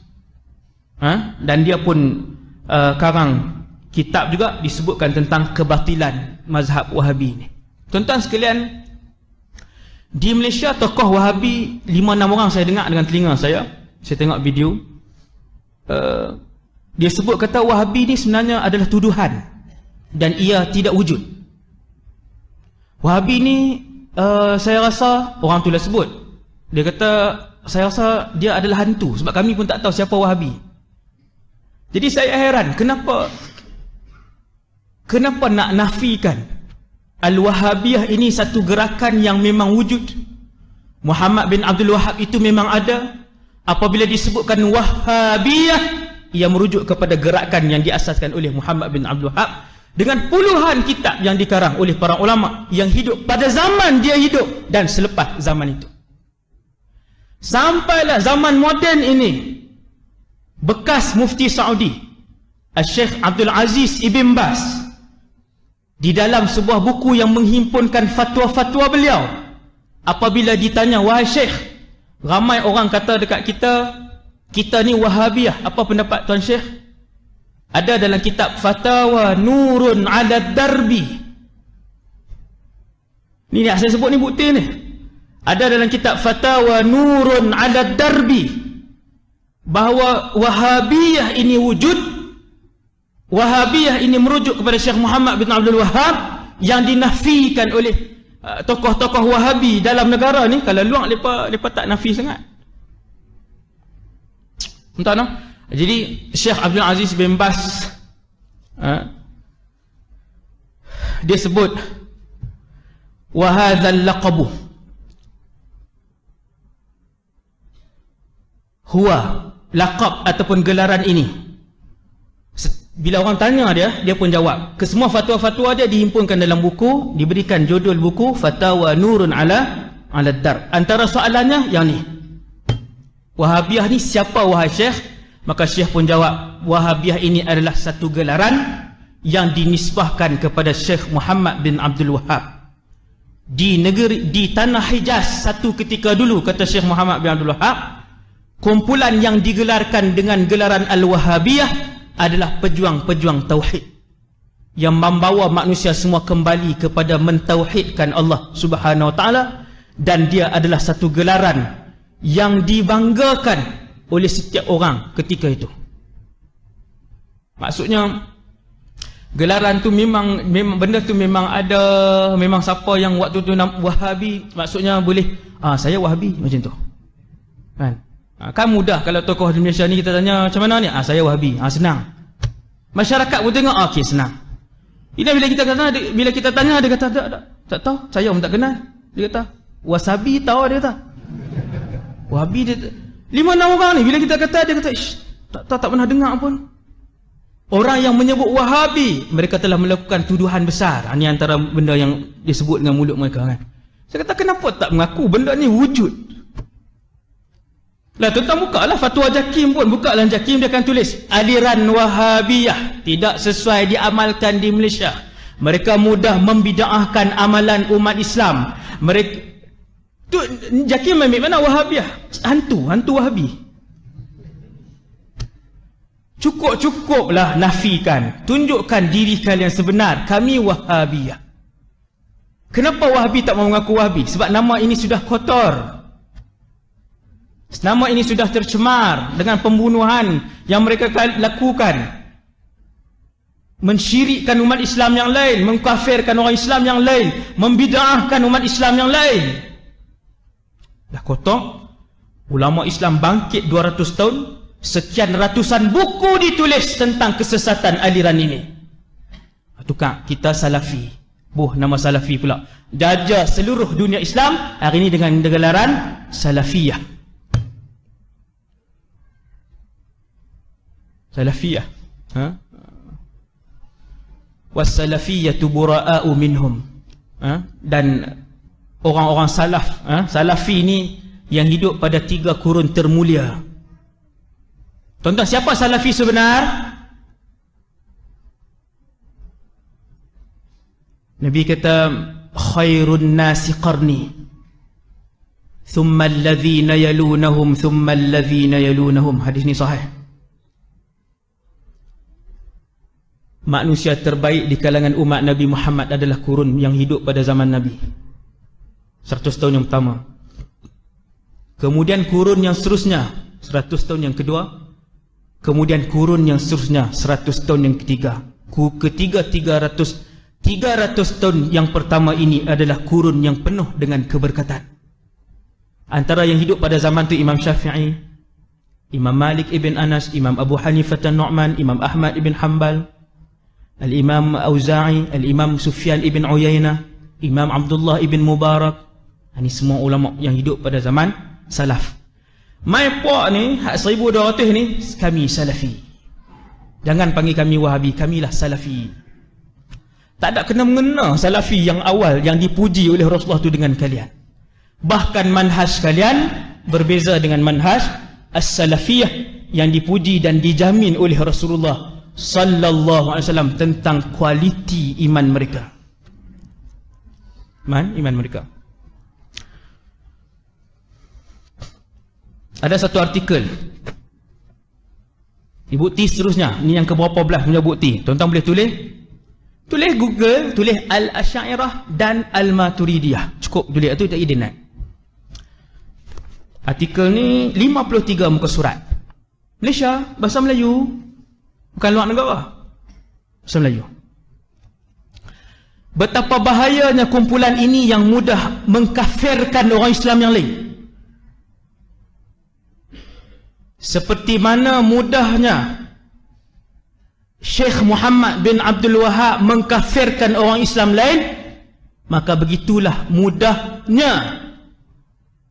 Dan dia pun karang kitab juga disebutkan tentang kebatilan mazhab Wahabi ni. Tuan-tuan sekalian, di Malaysia tokoh Wahabi 5-6 orang saya dengar dengan telinga saya tengok video. Dia sebut kata Wahabi ni sebenarnya adalah tuduhan dan ia tidak wujud. Wahabi ni saya rasa, orang tu lah sebut, dia kata saya rasa dia adalah hantu, sebab kami pun tak tahu siapa Wahabi. Jadi saya heran, kenapa nak nafikan Al-Wahabiyah ini satu gerakan yang memang wujud. Muhammad bin Abdul Wahab itu memang ada. Apabila disebutkan Wahabiyah, ia merujuk kepada gerakan yang diasaskan oleh Muhammad bin Abdul Wahab dengan puluhan kitab yang dikarang oleh para ulama yang hidup pada zaman dia hidup dan selepas zaman itu. Sampailah zaman moden ini, bekas mufti Saudi Syekh Abdul Aziz Ibn Baz di dalam sebuah buku yang menghimpunkan fatwa-fatwa beliau, apabila ditanya, wahai Syekh, ramai orang kata dekat kita ni Wahabiyah, apa pendapat Tuan Syekh? Ada dalam kitab Fatawa Nurun Ala Darbi, ni yang saya sebut ni bukti ni, ada dalam kitab Fatawa Nurun Ala Darbi bahawa Wahabiyah ini wujud. Wahabiyah ini merujuk kepada Syekh Muhammad bin Abdul Wahab yang dinafikan oleh tokoh-tokoh Wahabi dalam negara ni. Kalau luar mereka tak nafi sangat. Entah no? Jadi Syekh Abdul Aziz bin Baz dia sebut wa hadzal laqabu huwa, laqab ataupun gelaran ini, bila orang tanya dia pun jawab. Kesemua fatwa-fatwa dia dihimpunkan dalam buku, diberikan judul buku Fatawa Nurun Ala Dar. Antara soalannya yang ni, Wahabiyah ni siapa wahai Syekh? Maka Syekh pun jawab, Wahabiyah ini adalah satu gelaran yang dinisbahkan kepada Syekh Muhammad bin Abdul Wahab di tanah Hijaz satu ketika dulu, kata Syekh Muhammad bin Abdul Wahab. Kumpulan yang digelarkan dengan gelaran Al-Wahabiyah adalah pejuang-pejuang tauhid yang membawa manusia semua kembali kepada mentauhidkan Allah Subhanahu wa taala, dan dia adalah satu gelaran yang dibanggakan oleh setiap orang ketika itu. Maksudnya gelaran tu memang benda tu memang ada, memang siapa yang waktu tu Wahabi, maksudnya boleh saya Wahabi macam tu kan. Kan mudah kalau tokoh di Malaysia ni kita tanya macam mana ni, saya Wahabi, senang. Masyarakat pun tengok, okey senang. Bila kita tanya dia kata tak tahu, saya pun tak kenal. Dia kata wasabi tahu, dia kata Wahabi dia 5-6 orang ni, bila kita kata dia kata tak pernah dengar pun. Orang yang menyebut Wahabi, mereka telah melakukan tuduhan besar. Ini antara benda yang disebut dengan mulut mereka kan. Saya kata kenapa tak mengaku benda ni wujud? Lah tuan-tuan buka lah fatwa Jakim pun, buka lah Jakim, dia akan tulis aliran Wahabiyah tidak sesuai diamalkan di Malaysia. Mereka mudah membida'ahkan amalan umat Islam. Mereka tu Jakim ambil mana Wahabiyah? Hantu Wahabi. Cukuplah nafikan, tunjukkan diri kalian sebenar, kami Wahabiyah. Kenapa Wahabi tak mau mengaku Wahabi? Sebab nama ini sudah kotor. Nama ini sudah tercemar dengan pembunuhan yang mereka lakukan. mensyirikkan umat Islam yang lain, mengkafirkan orang Islam yang lain, membid'ahkan umat Islam yang lain. Dah kotor. Ulama Islam bangkit 200 tahun, sekian ratusan buku ditulis tentang kesesatan aliran ini. Tukar, kita Salafi. Nama Salafi pula. Jajah seluruh dunia Islam hari ini dengan gelaran Salafiyah. Salafiyah. Was-salafiyatu bura'a'u minhum. Dan orang-orang salaf, Salafi ni yang hidup pada 3 kurun termulia. Tuan-tuan, siapa Salafi sebenar? Nabi kata, khairun nasi qarni, thumma alladhina yalunahum, thumma alladhina yalunahum. Hadis ni sahih. Manusia terbaik di kalangan umat Nabi Muhammad adalah kurun yang hidup pada zaman Nabi, 100 tahun yang pertama. Kemudian kurun yang seterusnya 100 tahun yang kedua. Kemudian kurun yang seterusnya 100 tahun yang ketiga. Ketiga 300 tahun yang pertama ini adalah kurun yang penuh dengan keberkatan. Antara yang hidup pada zaman itu Imam Syafi'i, Imam Malik ibn Anas, Imam Abu Hanifah An-Nu'man, Imam Ahmad ibn Hanbal, Al-Imam Auza'i, Al-Imam Sufyan ibn Uyainah, Imam Abdullah ibn Mubarak. Ini semua ulama yang hidup pada zaman salaf. Mai puak ni, 1200 ni, kami Salafi. Jangan panggil kami Wahabi, kamilah Salafi. Tak ada kena-mengena Salafi yang awal yang dipuji oleh Rasulullah tu dengan kalian. Bahkan manhaj kalian berbeza dengan manhaj As-Salafiyah yang dipuji dan dijamin oleh Rasulullah sallallahu alaihi wasallam tentang kualiti iman mereka. Iman mereka. Ada satu artikel di bukti seterusnya. Ini yang keberapa belas punya bukti. Tuan-tuan boleh tulis Google, tulis Al-Asy'ariyah dan Al-Maturidiyah. Cukup tulis itu, tak idin. Artikel ni 53 muka surat. Malaysia, bahasa Melayu. Bukan luar negara. Bahasa Melayu. Betapa bahayanya kumpulan ini yang mudah mengkafirkan orang Islam yang lain. Seperti mana mudahnya Syekh Muhammad bin Abdul Wahab mengkafirkan orang Islam lain, maka begitulah mudahnya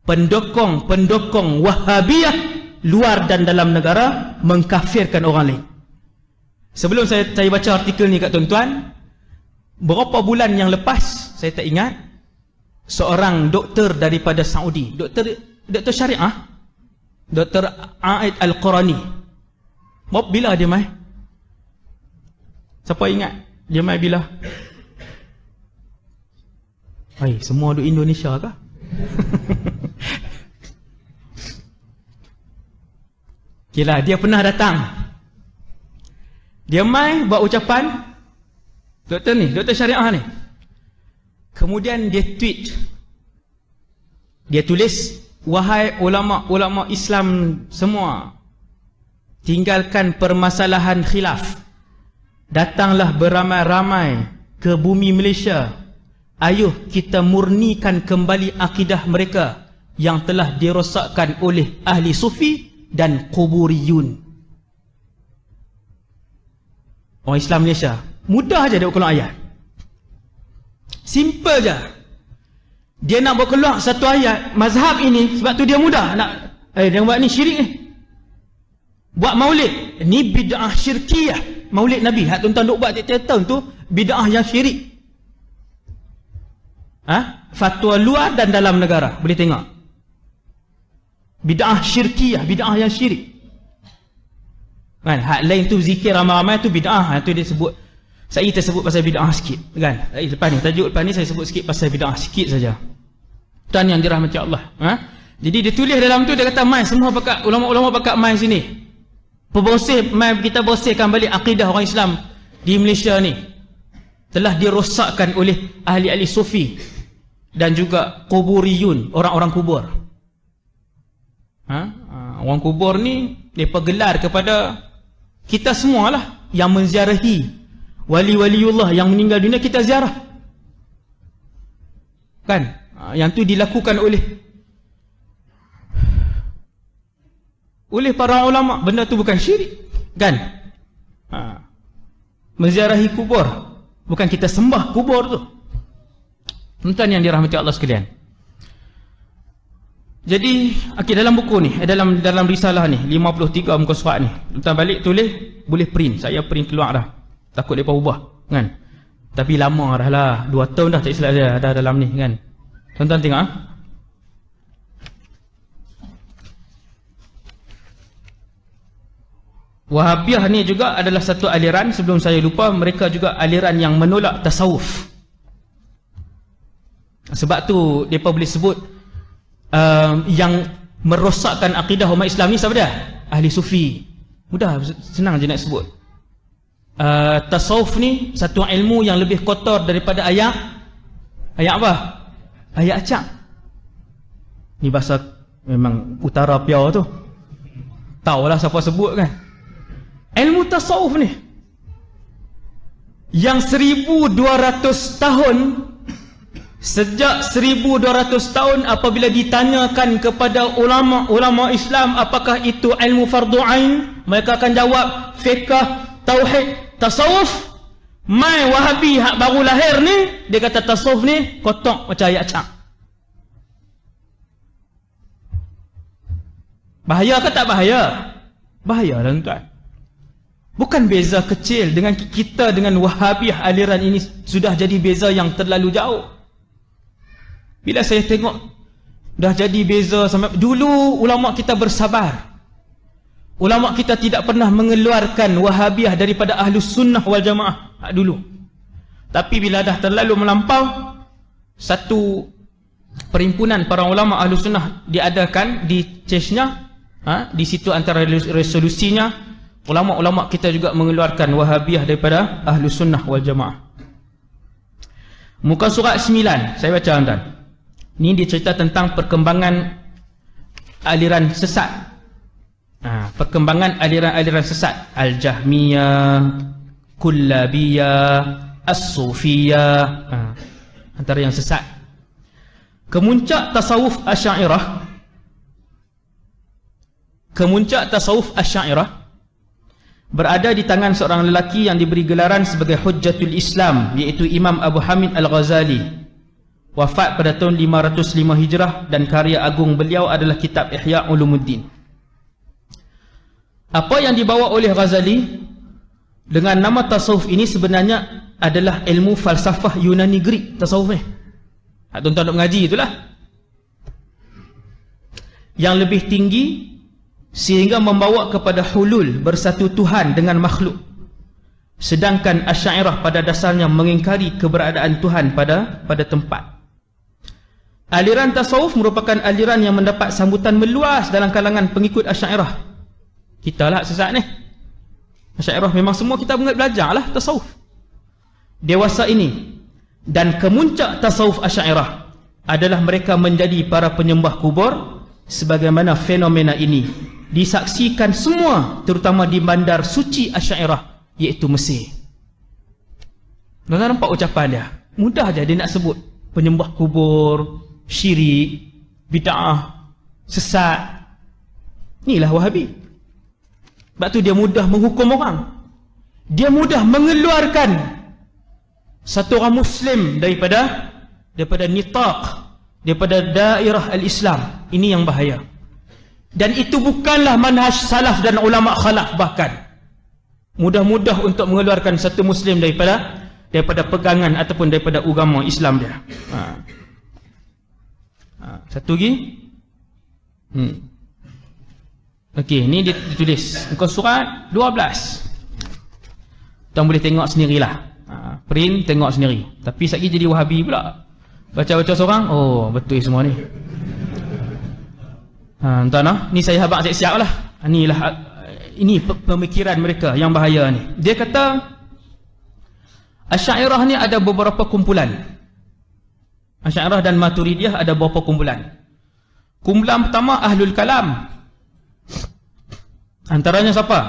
pendokong Wahabiyah luar dan dalam negara mengkafirkan orang lain. Sebelum saya baca artikel ni kat tuan-tuan, berapa bulan yang lepas, saya tak ingat, seorang doktor daripada Saudi, doktor syariah, Dr. Aid Al-Qurani. Bila dia mai? Siapa ingat? Dia mai bila? Semua duduk Indonesia kah? Okeylah, dia pernah datang. Dia mai buat ucapan, doktor syariah ni. Kemudian dia tweet. Dia tulis, wahai ulama-ulama Islam semua, tinggalkan permasalahan khilaf. Datanglah beramai-ramai ke bumi Malaysia. Ayuh kita murnikan kembali akidah mereka yang telah dirosakkan oleh ahli sufi dan kuburiyun. Orang Islam Malaysia mudah je dia berkeluar ayat. Simple je. Dia nak berkeluar satu ayat mazhab ini, sebab tu dia mudah nak dia buat ni syirik ni. Buat maulid ni bid'ah syirkiyah. Maulid Nabi hak tuan-tuan duk buat tiap-tiap tahun tu bid'ah yang syirik. Fatwa luar dan dalam negara boleh tengok. Bid'ah syirkiyah, bid'ah yang syirik. Kan, hak lain tu zikir ramai-ramai tu bid'ah. Tu dia sebut, saya tersebut pasal bid'ah sikit kan. Lepas ni, tajuk lepas ni saya sebut sikit pasal bid'ah sikit saja. Tuan yang dirahmati Allah. Jadi dia tulis dalam tu, dia kata mai semua pakat, ulama-ulama pakat mai sini. Bersih, mai kita bersihkan balik akidah orang Islam di Malaysia ni. Telah dirosakkan oleh ahli-ahli sufi dan juga kuburiyun, orang-orang kubur. Orang kubur ni mereka gelar kepada kita semualah yang menziarahi wali-waliullah yang meninggal dunia kita ziarah. Kan? Yang tu dilakukan oleh para ulama. Benda tu bukan syirik. Kan? Menziarahi kubur. Bukan kita sembah kubur tu. Tuan yang dirahmati Allah sekalian. Jadi, dalam buku ni, dalam risalah ni, 53 muka surat ni, tuan balik tulis, boleh print. Saya print keluar dah. Takut mereka ubah, kan? Tapi lama dah lah, 2 tahun dah tak silap dia, ada dalam ni, kan? Tuan-tuan tengok, Wahabiyah ni juga adalah satu aliran, sebelum saya lupa, mereka juga aliran yang menolak tasawuf. Sebab tu, mereka boleh sebut, yang merosakkan akidah umat Islam ni siapa dia? Ahli sufi. Mudah, senang je nak sebut. Tasawuf ni satu ilmu yang lebih kotor daripada ayat apa? Ayat acak. Ni bahasa memang utara piau tu. Tahulah siapa sebut kan. Ilmu tasawuf ni yang 1200 tahun, sejak 1200 tahun apabila ditanyakan kepada ulama Islam apakah itu ilmu fardu ain, mereka akan jawab fiqh, tauhid, tasawuf. Mai Wahabi hak baru lahir ni, dia kata tasawuf ni kotak macam ayat cak. Bahaya ke tak bahaya? Bahaya lah tuan. Bukan beza kecil dengan kita dengan Wahabiyah, aliran ini sudah jadi beza yang terlalu jauh. Bila saya tengok dah jadi beza sampai dulu, ulama kita bersabar. Ulama kita tidak pernah mengeluarkan Wahabiyah daripada Ahlus Sunnah wal Jamaah dulu. Tapi bila dah terlalu melampau, satu perhimpunan para ulama Ahlus Sunnah diadakan di Chechnya, di situ antara resolusinya, ulama-ulama kita juga mengeluarkan Wahabiyah daripada Ahlus Sunnah wal Jamaah. Muka surat 9, saya baca tuan. Ini dia cerita tentang perkembangan aliran sesat. Perkembangan aliran-aliran sesat. Al-Jahmiyah, Kullabiyah, As-Sufiyah, antara yang sesat. Kemuncak tasawuf Asy'ariyah. Kemuncak tasawuf Asy'ariyah berada di tangan seorang lelaki yang diberi gelaran sebagai Hujjatul Islam, iaitu Imam Abu Hamid Al-Ghazali. Wafat pada tahun 505 Hijrah dan karya agung beliau adalah kitab Ihya Ulumuddin. Apa yang dibawa oleh Ghazali dengan nama tasawuf ini sebenarnya adalah ilmu falsafah Yunani Greek. Tasawuf ni, tuan-tuan nak mengaji itulah, yang lebih tinggi sehingga membawa kepada hulul, bersatu Tuhan dengan makhluk. Sedangkan Asy'ariyah pada dasarnya mengingkari keberadaan Tuhan pada tempat. Aliran tasawuf merupakan aliran yang mendapat sambutan meluas dalam kalangan pengikut Asy'ariyah. Kita lah sesat ni. Asy'ariyah memang semua kita belajar lah tasawuf dewasa ini. Dan kemuncak tasawuf Asy'ariyah adalah mereka menjadi para penyembah kubur, sebagaimana fenomena ini disaksikan semua, terutama di bandar suci Asy'ariyah, iaitu Mesir. Tuan-tuan nampak ucapan dia? Mudah je dia nak sebut penyembah kubur, syirik, bid'ah, sesat. Inilah Wahabi. Sebab tu dia mudah menghukum orang. Dia mudah mengeluarkan satu orang Muslim daripada nitaq, daripada dairah al-Islam. Ini yang bahaya. Dan itu bukanlah manhaj salaf dan ulama khalaf. Bahkan mudah-mudah untuk mengeluarkan satu Muslim daripada pegangan ataupun daripada agama Islam dia. Satu lagi. Okey, ni dia ditulis muka surat 12. Tuan boleh tengok sendirilah. Print tengok sendiri. Tapi sekali jadi Wahabi pula. Baca-baca seorang, oh betul semua ni. Tuan, ni saya habaq siap-siap lah. Ini pemikiran mereka yang bahaya ni. Dia kata Asy'ariyah ni ada beberapa kumpulan. Asy'ariyah dan Maturidiyah ada beberapa kumpulan. Kumpulan pertama Ahlul Kalam. Antaranya siapa?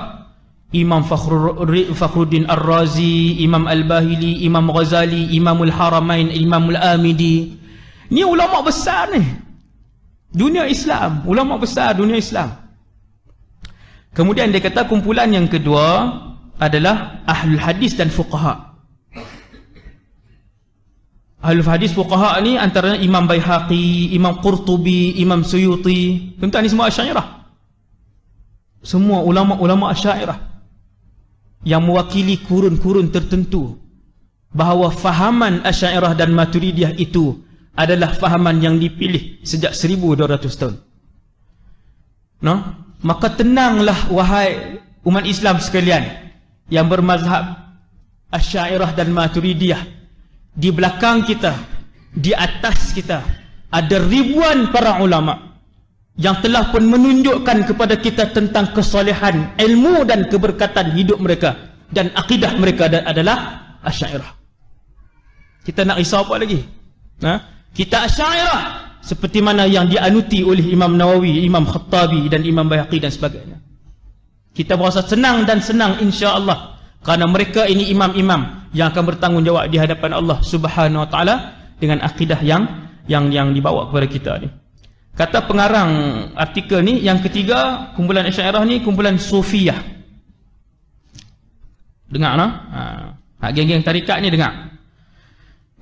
Imam Fakhruddin Ar-Razi, Imam Al-Bahili, Imam Ghazali, Imamul Haramain, Imamul Amidi. Ni ulama besar ni. Dunia Islam, ulama besar dunia Islam. Kemudian dia kata kumpulan yang kedua adalah Ahlul Hadis dan Fuqaha. Ahlul Hadis Fuqaha ni antaranya Imam Baihaqi, Imam Qurtubi, Imam Suyuti. Tuan-tuan ni semua Asy'ariyah. Semua ulama-ulama Asy'ariyah yang mewakili kurun-kurun tertentu, bahawa fahaman Asy'ariyah dan Maturidiyah itu adalah fahaman yang dipilih sejak 1200 tahun. No? Maka tenanglah wahai umat Islam sekalian yang bermazhab Asy'ariyah dan Maturidiyah. Di belakang kita, di atas kita ada ribuan para ulama yang telah pun menunjukkan kepada kita tentang kesolehan ilmu dan keberkatan hidup mereka, dan akidah mereka adalah Asy'ariyah. Kita nak risau apa lagi? Kita Asy'ariyah seperti mana yang dianuti oleh Imam Nawawi, Imam Khattabi dan Imam Baihaqi dan sebagainya. Kita berasa senang dan senang insya-Allah, kerana mereka ini imam-imam yang akan bertanggungjawab di hadapan Allah Subhanahu wa taala dengan akidah yang dibawa kepada kita ni. Kata pengarang artikel ni, yang ketiga, kumpulan Asy'ariyah ni kumpulan Sufiyah. Dengar nah? Geng-geng tarikat ni dengar.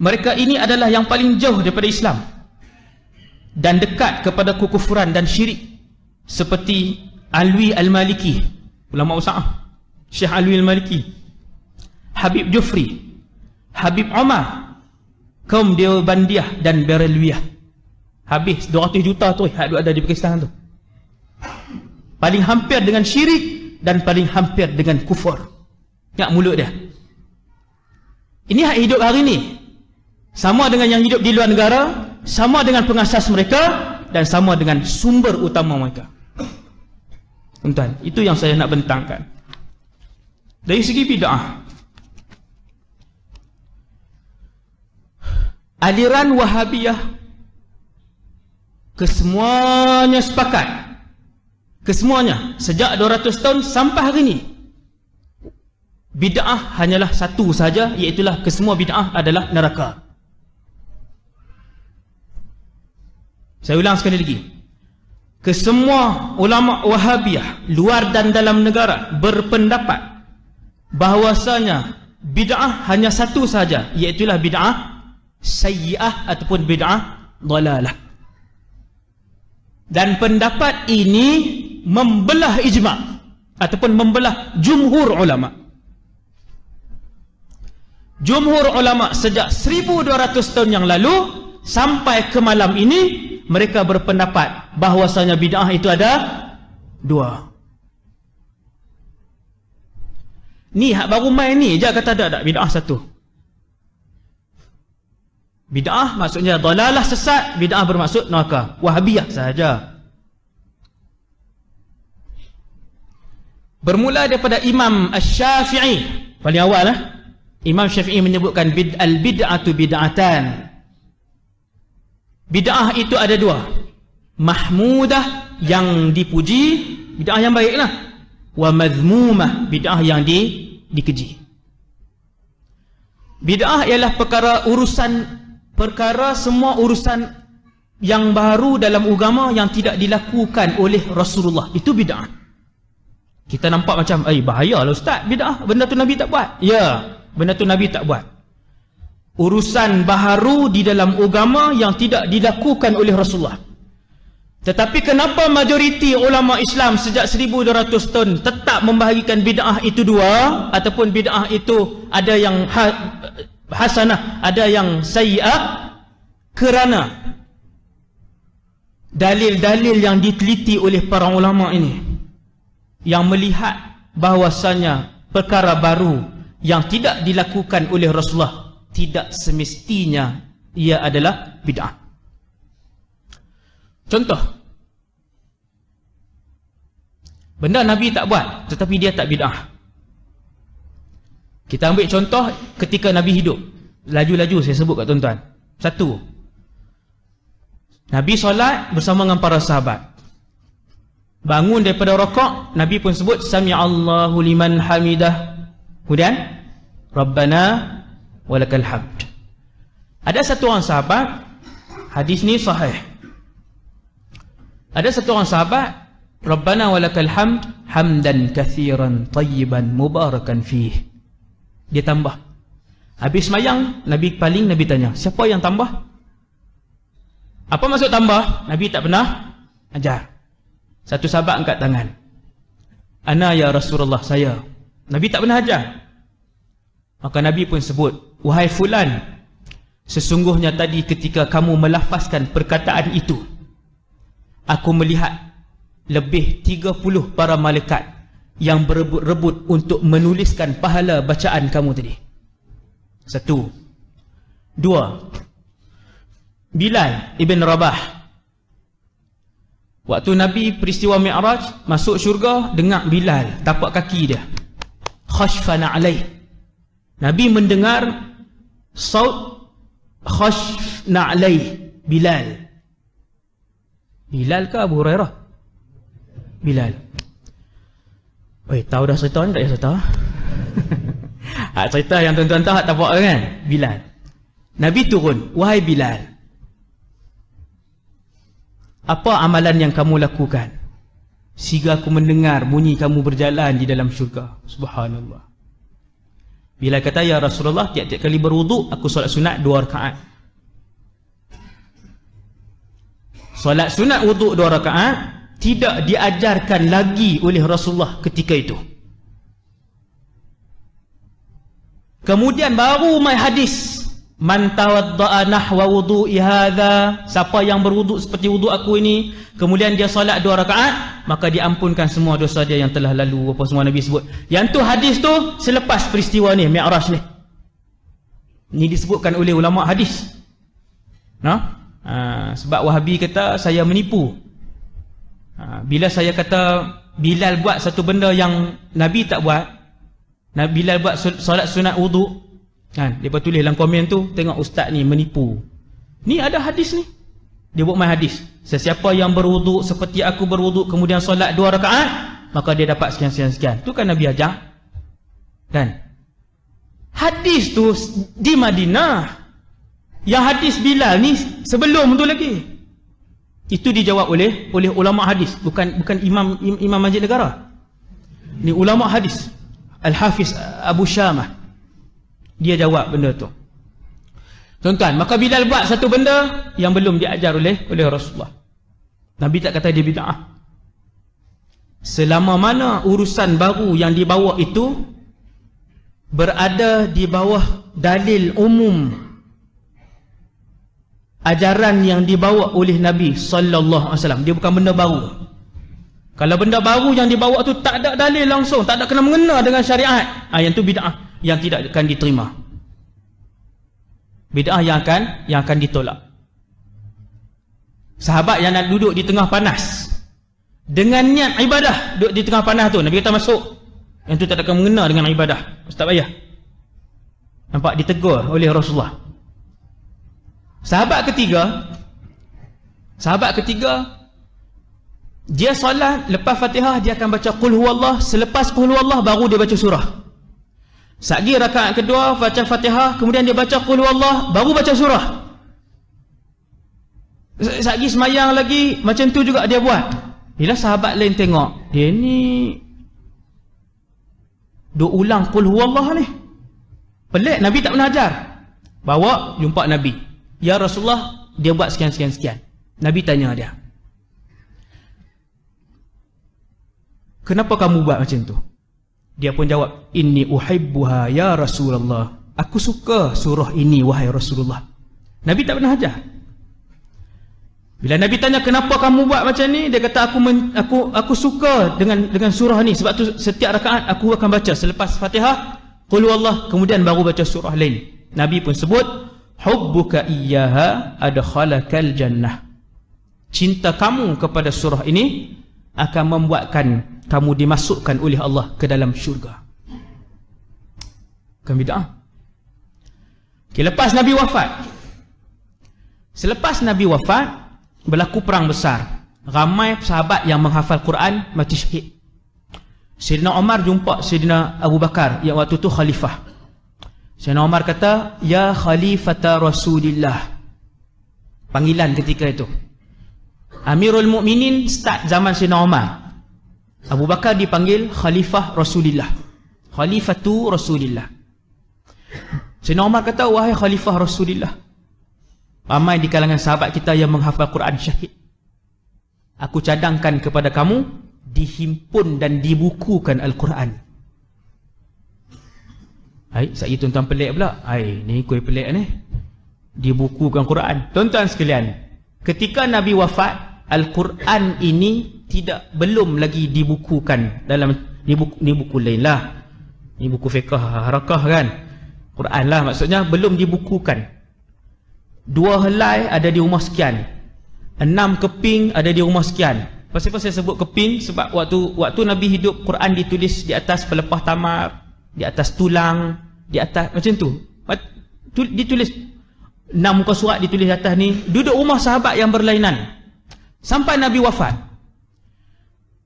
Mereka ini adalah yang paling jauh daripada Islam dan dekat kepada kekufuran dan syirik, seperti Alwi Al-Maliki, ulama Usa'ah, Syekh Alwi Al-Maliki, Habib Jufri, Habib Umar, kaum Deobandiyah dan Berelwiyah. Habis 200 juta tu ada di Pakistan tu. Paling hampir dengan syirik dan paling hampir dengan kufur. Ingat mulut dia. Ini hak hidup hari ni. Sama dengan yang hidup di luar negara, sama dengan pengasas mereka, dan sama dengan sumber utama mereka. Tuan-tuan, itu yang saya nak bentangkan. Dari segi bid'ah, aliran Wahabiyah kesemuanya sepakat, kesemuanya sejak 200 tahun sampai hari ini, bid'ah hanyalah satu saja, iaitulah kesemua bid'ah adalah neraka. Saya ulang sekali lagi. Kesemua ulama Wahabiyah luar dan dalam negara berpendapat bahwasanya bid'ah hanya satu saja, iaitulah bid'ah sayyi'ah ataupun bid'ah dhalalah. Dan pendapat ini membelah ijma' ataupun membelah jumhur ulama. Jumhur ulama sejak 1200 tahun yang lalu sampai ke malam ini, mereka berpendapat bahwasanya bid'ah itu ada dua. Ni hak baru main ni je kata ada bid'ah satu. Bid'ah maksudnya dalalah, sesat. Bid'ah bermaksud neraka. Wahabiyah sahaja. Bermula daripada Imam Asy-Syafi'i, paling awal lah. Imam Syafi'i menyebutkan al-bid'atu bid'atan. Bid'ah itu ada dua. Mahmudah, yang dipuji, bid'ah yang baiklah. Wa madhmumah, bid'ah yang dikeji. Bid'ah ialah semua urusan yang baru dalam agama yang tidak dilakukan oleh Rasulullah. Itu bid'ah. Kita nampak macam, bahayalah ustaz, bid'ah, benda tu Nabi tak buat. Ya, benda tu Nabi tak buat. Urusan baharu di dalam agama yang tidak dilakukan oleh Rasulullah. Tetapi kenapa majoriti ulama Islam sejak 1200 tahun tetap membahagikan bid'ah itu dua, ataupun bid'ah itu ada yang hasanah, ada yang sayyi'ah? Kerana dalil-dalil yang diteliti oleh para ulama ini yang melihat bahwasanya perkara baru yang tidak dilakukan oleh Rasulullah tidak semestinya ia adalah bid'ah. Contoh, benda Nabi tak buat tetapi dia tak bid'ah. Kita ambil contoh ketika Nabi hidup. Laju-laju saya sebut kat tuan-tuan. Satu, Nabi solat bersama dengan para sahabat. Bangun daripada rokok, Nabi pun sebut Sami'allahu liman hamidah. Kemudian Rabbana walakal hamd. Ada satu orang sahabat, hadis ni sahih. Ada satu orang sahabat, Rabbana walakal hamd hamdan kathiran tayyiban mubarakan fih. Dia tambah. Habis semayang, Nabi tanya, siapa yang tambah? Apa maksud tambah? Nabi tak pernah ajar. Satu sahabat angkat tangan. Ana ya Rasulullah, saya. Nabi tak pernah ajar. Maka Nabi pun sebut, wahai fulan, sesungguhnya tadi ketika kamu melafazkan perkataan itu, aku melihat lebih 30 para malaikat yang berebut-rebut untuk menuliskan pahala bacaan kamu tadi. 1. 2. Bilal ibn Rabah. Waktu Nabi peristiwa Mi'raj, masuk syurga, dengar Bilal, tapak kaki dia. Khashfana alaih. Nabi mendengar saut khashfna alaih. Bilal. Bilal ke Abu Hurairah? Bilal. Tahu dah cerita ni tak payah cerita. Cerita yang tuan-tuan tahu tak apa kan? Bilal. Nabi turun, wahai Bilal, apa amalan yang kamu lakukan sehingga aku mendengar bunyi kamu berjalan di dalam syurga? Subhanallah. Bilal kata, ya Rasulullah, tiap-tiap kali berwuduk aku solat sunat 2 rakaat. Solat sunat wuduk 2 rakaat tidak diajarkan lagi oleh Rasulullah ketika itu. Kemudian baru mai hadis, man tawadda'a nahwa wudu'i hadza, siapa yang berwuduk seperti wuduk aku ini, kemudian dia solat 2 rakaat, maka diampunkan semua dosa dia yang telah lalu. Apa semua Nabi sebut. Yang tu hadis tu selepas peristiwa ni Mi'raj ni. Ini disebutkan oleh ulama hadis. Sebab Wahabi kata saya menipu. Bila saya kata Bilal buat satu benda yang Nabi tak buat, Bilal buat solat sunat wuduk, kan, dia tulis dalam komen tu, tengok ustaz ni menipu. Ni ada hadis ni. Dia buat main hadis. Sesiapa yang berwuduk seperti aku berwuduk kemudian solat 2 rakaat, maka dia dapat sekian-sekian. Tu kan Nabi ajar. Kan? Hadis tu di Madinah. Yang hadis Bilal ni sebelum tu lagi. Itu dijawab oleh ulama hadis, bukan imam Masjid Negara. Ni ulama hadis. Al-Hafiz Abu Syamah. Dia jawab benda tu. Tuan-tuan, maka Bilal buat satu benda yang belum diajar oleh Rasulullah. Nabi tak kata dia bid'ah. Selama mana urusan baru yang dibawa itu berada di bawah dalil umum, ajaran yang dibawa oleh Nabi sallallahu alaihi wasallam, dia bukan benda baru. Kalau benda baru yang dibawa tu tak ada dalil langsung, tak ada kena mengena dengan syariat, yang tu bid'ah yang tidak akan diterima. Bid'ah yang akan ditolak. Sahabat yang nak duduk di tengah panas dengan niat ibadah, duduk di tengah panas tu, Nabi kata masuk. Yang tu tak ada kena mengena dengan ibadah. Ustaz payah. Nampak ditegur oleh Rasulullah. Sahabat ketiga dia solat, lepas Fatihah dia akan baca qul huwallah, selepas qul huwallah baru dia baca surah. Satgi rakaat kedua baca Fatihah, kemudian dia baca qul huwallah, baru baca surah. Satgi semayang lagi, macam tu juga dia buat. Bila sahabat lain tengok, dia ni duk ulang qul huwallah ni. Pelik, Nabi tak pernah ajar. Bawa jumpa Nabi. Ya Rasulullah, dia buat sekian. Nabi tanya dia, kenapa kamu buat macam tu? Dia pun jawab, inni uhibbuha ya Rasulullah. Aku suka surah ini wahai Rasulullah. Nabi tak pernah ajar. Bila Nabi tanya kenapa kamu buat macam ni, dia kata aku suka dengan surah ni, sebab tu setiap rakaat aku akan baca selepas Fatihah qul huwallah, kemudian baru baca surah lain. Nabi pun sebut, hubbuka iyyaha adkhalakal jannah. Cinta kamu kepada surah ini akan membuatkan kamu dimasukkan oleh Allah ke dalam syurga. Bukan bid'ah. Lepas Nabi wafat, selepas Nabi wafat berlaku perang besar. ramai sahabat yang menghafal Quran mati syahid. Sayyidina Umar jumpa Sayyidina Abu Bakar yang waktu tu khalifah. Sayyidina Umar kata, ya khalifata Rasulillah. Panggilan ketika itu. Amirul Mukminin start zaman Sayyidina Umar. Abu Bakar dipanggil khalifah Rasulillah. Khalifatu Rasulillah. Sayyidina Umar kata, wahai khalifah Rasulillah, ramai di kalangan sahabat kita yang menghafal Quran syahid. Aku cadangkan kepada kamu, dihimpun dan dibukukan Al-Quran. Hai, saya tuan-tuan pelik pula. Hai, ni kuih pelik ni. Dibukukan Quran. Tuan-tuan sekalian, ketika Nabi wafat, Al-Quran ini belum lagi dibukukan dalam ni buku lain lah. Ni buku fiqh harakah kan. Quran lah maksudnya, belum dibukukan. 2 helai ada di rumah sekian, 6 keping ada di rumah sekian. Pasal saya sebut keping sebab waktu Nabi hidup, Quran ditulis di atas pelepah tamar, di atas tulang, di atas macam tu. Ditulis 6 muka surat ditulis di atas ni. Duduk rumah sahabat yang berlainan sampai Nabi wafat.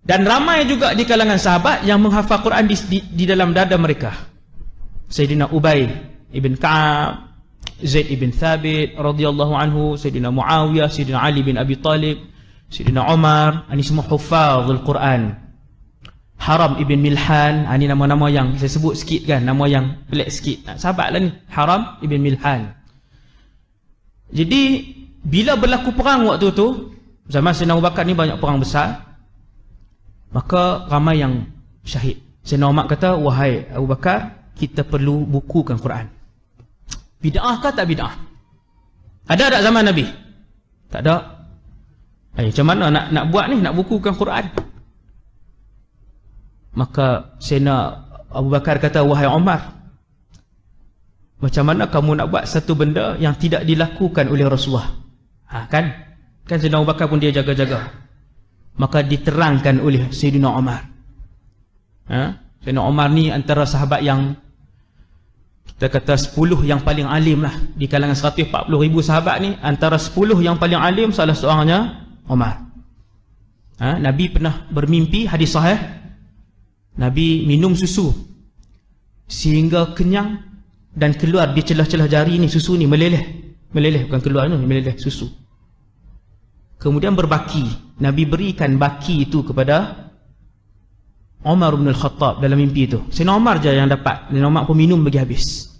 Dan ramai juga di kalangan sahabat yang menghafal Quran di dalam dada mereka. Sayyidina Ubay ibn Ka'ab, Zaid ibn Thabit radhiyallahu anhu, Sayyidina Muawiyah, Sayyidina Ali bin Abi Talib, Sayyidina Umar, ini semua hufazul Quran. Haram ibn Milhan, ini nama-nama yang saya sebut sikit kan, nama yang pelik sikit. Sahabat lah ni, Haram ibn Milhan. Jadi bila berlaku perang waktu tu, zaman Sayyidina Abu Bakar ni banyak perang besar, maka ramai yang syahid. Sayyidina Umar kata, wahai Abu Bakar, kita perlu bukukan Quran. Bid'ah ke tak bid'ah? Ada tak zaman Nabi? Tak ada. Macam mana nak buat ni, nak bukukan Quran? Maka Sayyidina Abu Bakar kata, wahai Umar, macam mana kamu nak buat satu benda yang tidak dilakukan oleh Rasulullah? Kan Sayyidina Abu Bakar pun dia jaga-jaga. Maka diterangkan oleh Sayyidina Umar. Sayyidina Umar ni antara sahabat yang kita kata 10 yang paling alim lah. Di kalangan 140,000 sahabat ni, antara 10 yang paling alim, salah seorangnya Umar. Nabi pernah bermimpi, hadis sahih, Nabi minum susu sehingga kenyang dan keluar di celah-celah jari ni susu ni, meleleh bukan keluar ni, meleleh susu. Kemudian berbaki, Nabi berikan baki itu kepada Umar bin Al-Khattab dalam mimpi itu. Sayyidina Umar je yang dapat, dan Umar pun minum bagi habis.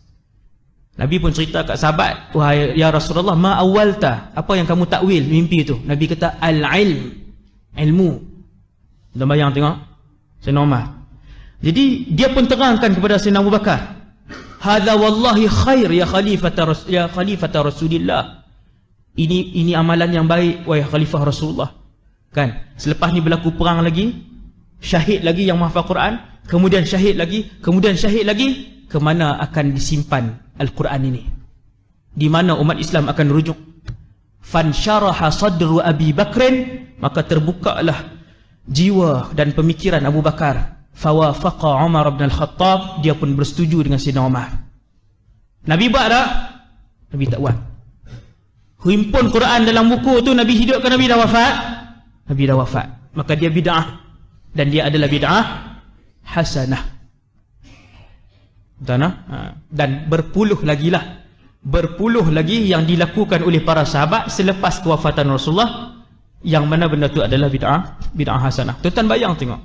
Nabi pun cerita kat sahabat, wahai ya Rasulullah, ma awalta, apa yang kamu takwil mimpi itu? Nabi kata, al-ilm, ilmu. Dah bayang tengok Sayyidina Umar. Jadi dia pun terangkan kepada Sayyidina Abu Bakar, hadza wallahi khair ya khalifata Rasulillah. Ini amalan yang baik wahai khalifah Rasulullah. Kan, selepas ni berlaku perang lagi, syahid lagi yang menghafal Quran, kemudian syahid lagi, kemudian syahid lagi. Kemana akan disimpan Al-Quran ini? Di mana umat Islam akan rujuk? Fansyaraha sadru Abi Bakrin, maka terbukalah jiwa dan pemikiran Abu Bakar. Fawafaqa Umar bin Al-Khattab, dia pun bersetuju dengan Sayyidina Umar. Nabi buat tak? Nabi tak buat. Himpun Quran dalam buku tu, Nabi hidup ke Nabi dah wafat? Nabi dah wafat. Maka dia bid'ah, dan dia adalah bid'ah hasanah. Dan berpuluh lagi yang dilakukan oleh para sahabat selepas kewafatan Rasulullah, yang mana benda tu adalah bid'ah hasanah. Tuan-tuan bayang tengok,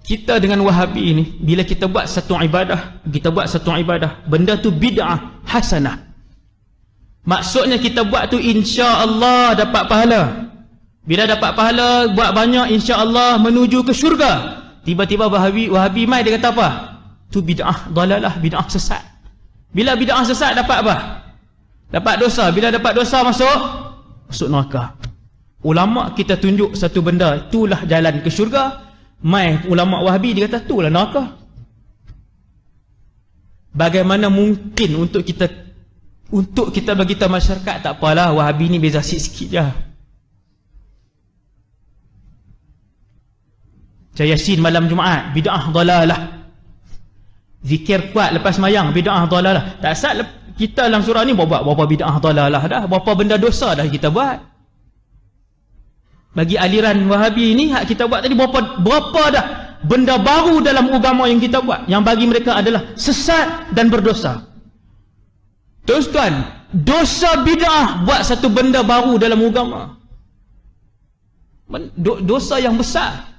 kita dengan Wahabi ini, bila kita buat satu ibadah, benda tu bid'ah hasanah, maksudnya kita buat tu insya-Allah dapat pahala. Bila dapat pahala, buat banyak, insya-Allah menuju ke syurga. Tiba-tiba Wahabi mai, dia kata apa? Tu bid'ah dalalah, bid'ah sesat. Bila bid'ah sesat dapat apa? Dapat dosa. Bila dapat dosa, masuk neraka. Ulama kita tunjuk satu benda, itulah jalan ke syurga. Mai ulama Wahabi dia kata itulah neraka. Bagaimana mungkin untuk kita bagi tahu masyarakat, tak apalah, Wahabi ni beza sikit-sikit je. Yasin malam Jumaat, bid'ah dalalah. Zikir kuat lepas mayang, bid'ah dalalah. Tak asal kita dalam surah ni berapa bid'ah dalalah dah, berapa benda dosa dah kita buat. Bagi aliran Wahabi ini, hak kita buat tadi berapa dah benda baru dalam agama yang kita buat, yang bagi mereka adalah sesat dan berdosa. Tuan-tuan, dosa bid'ah buat satu benda baru dalam agama. Dosa yang besar.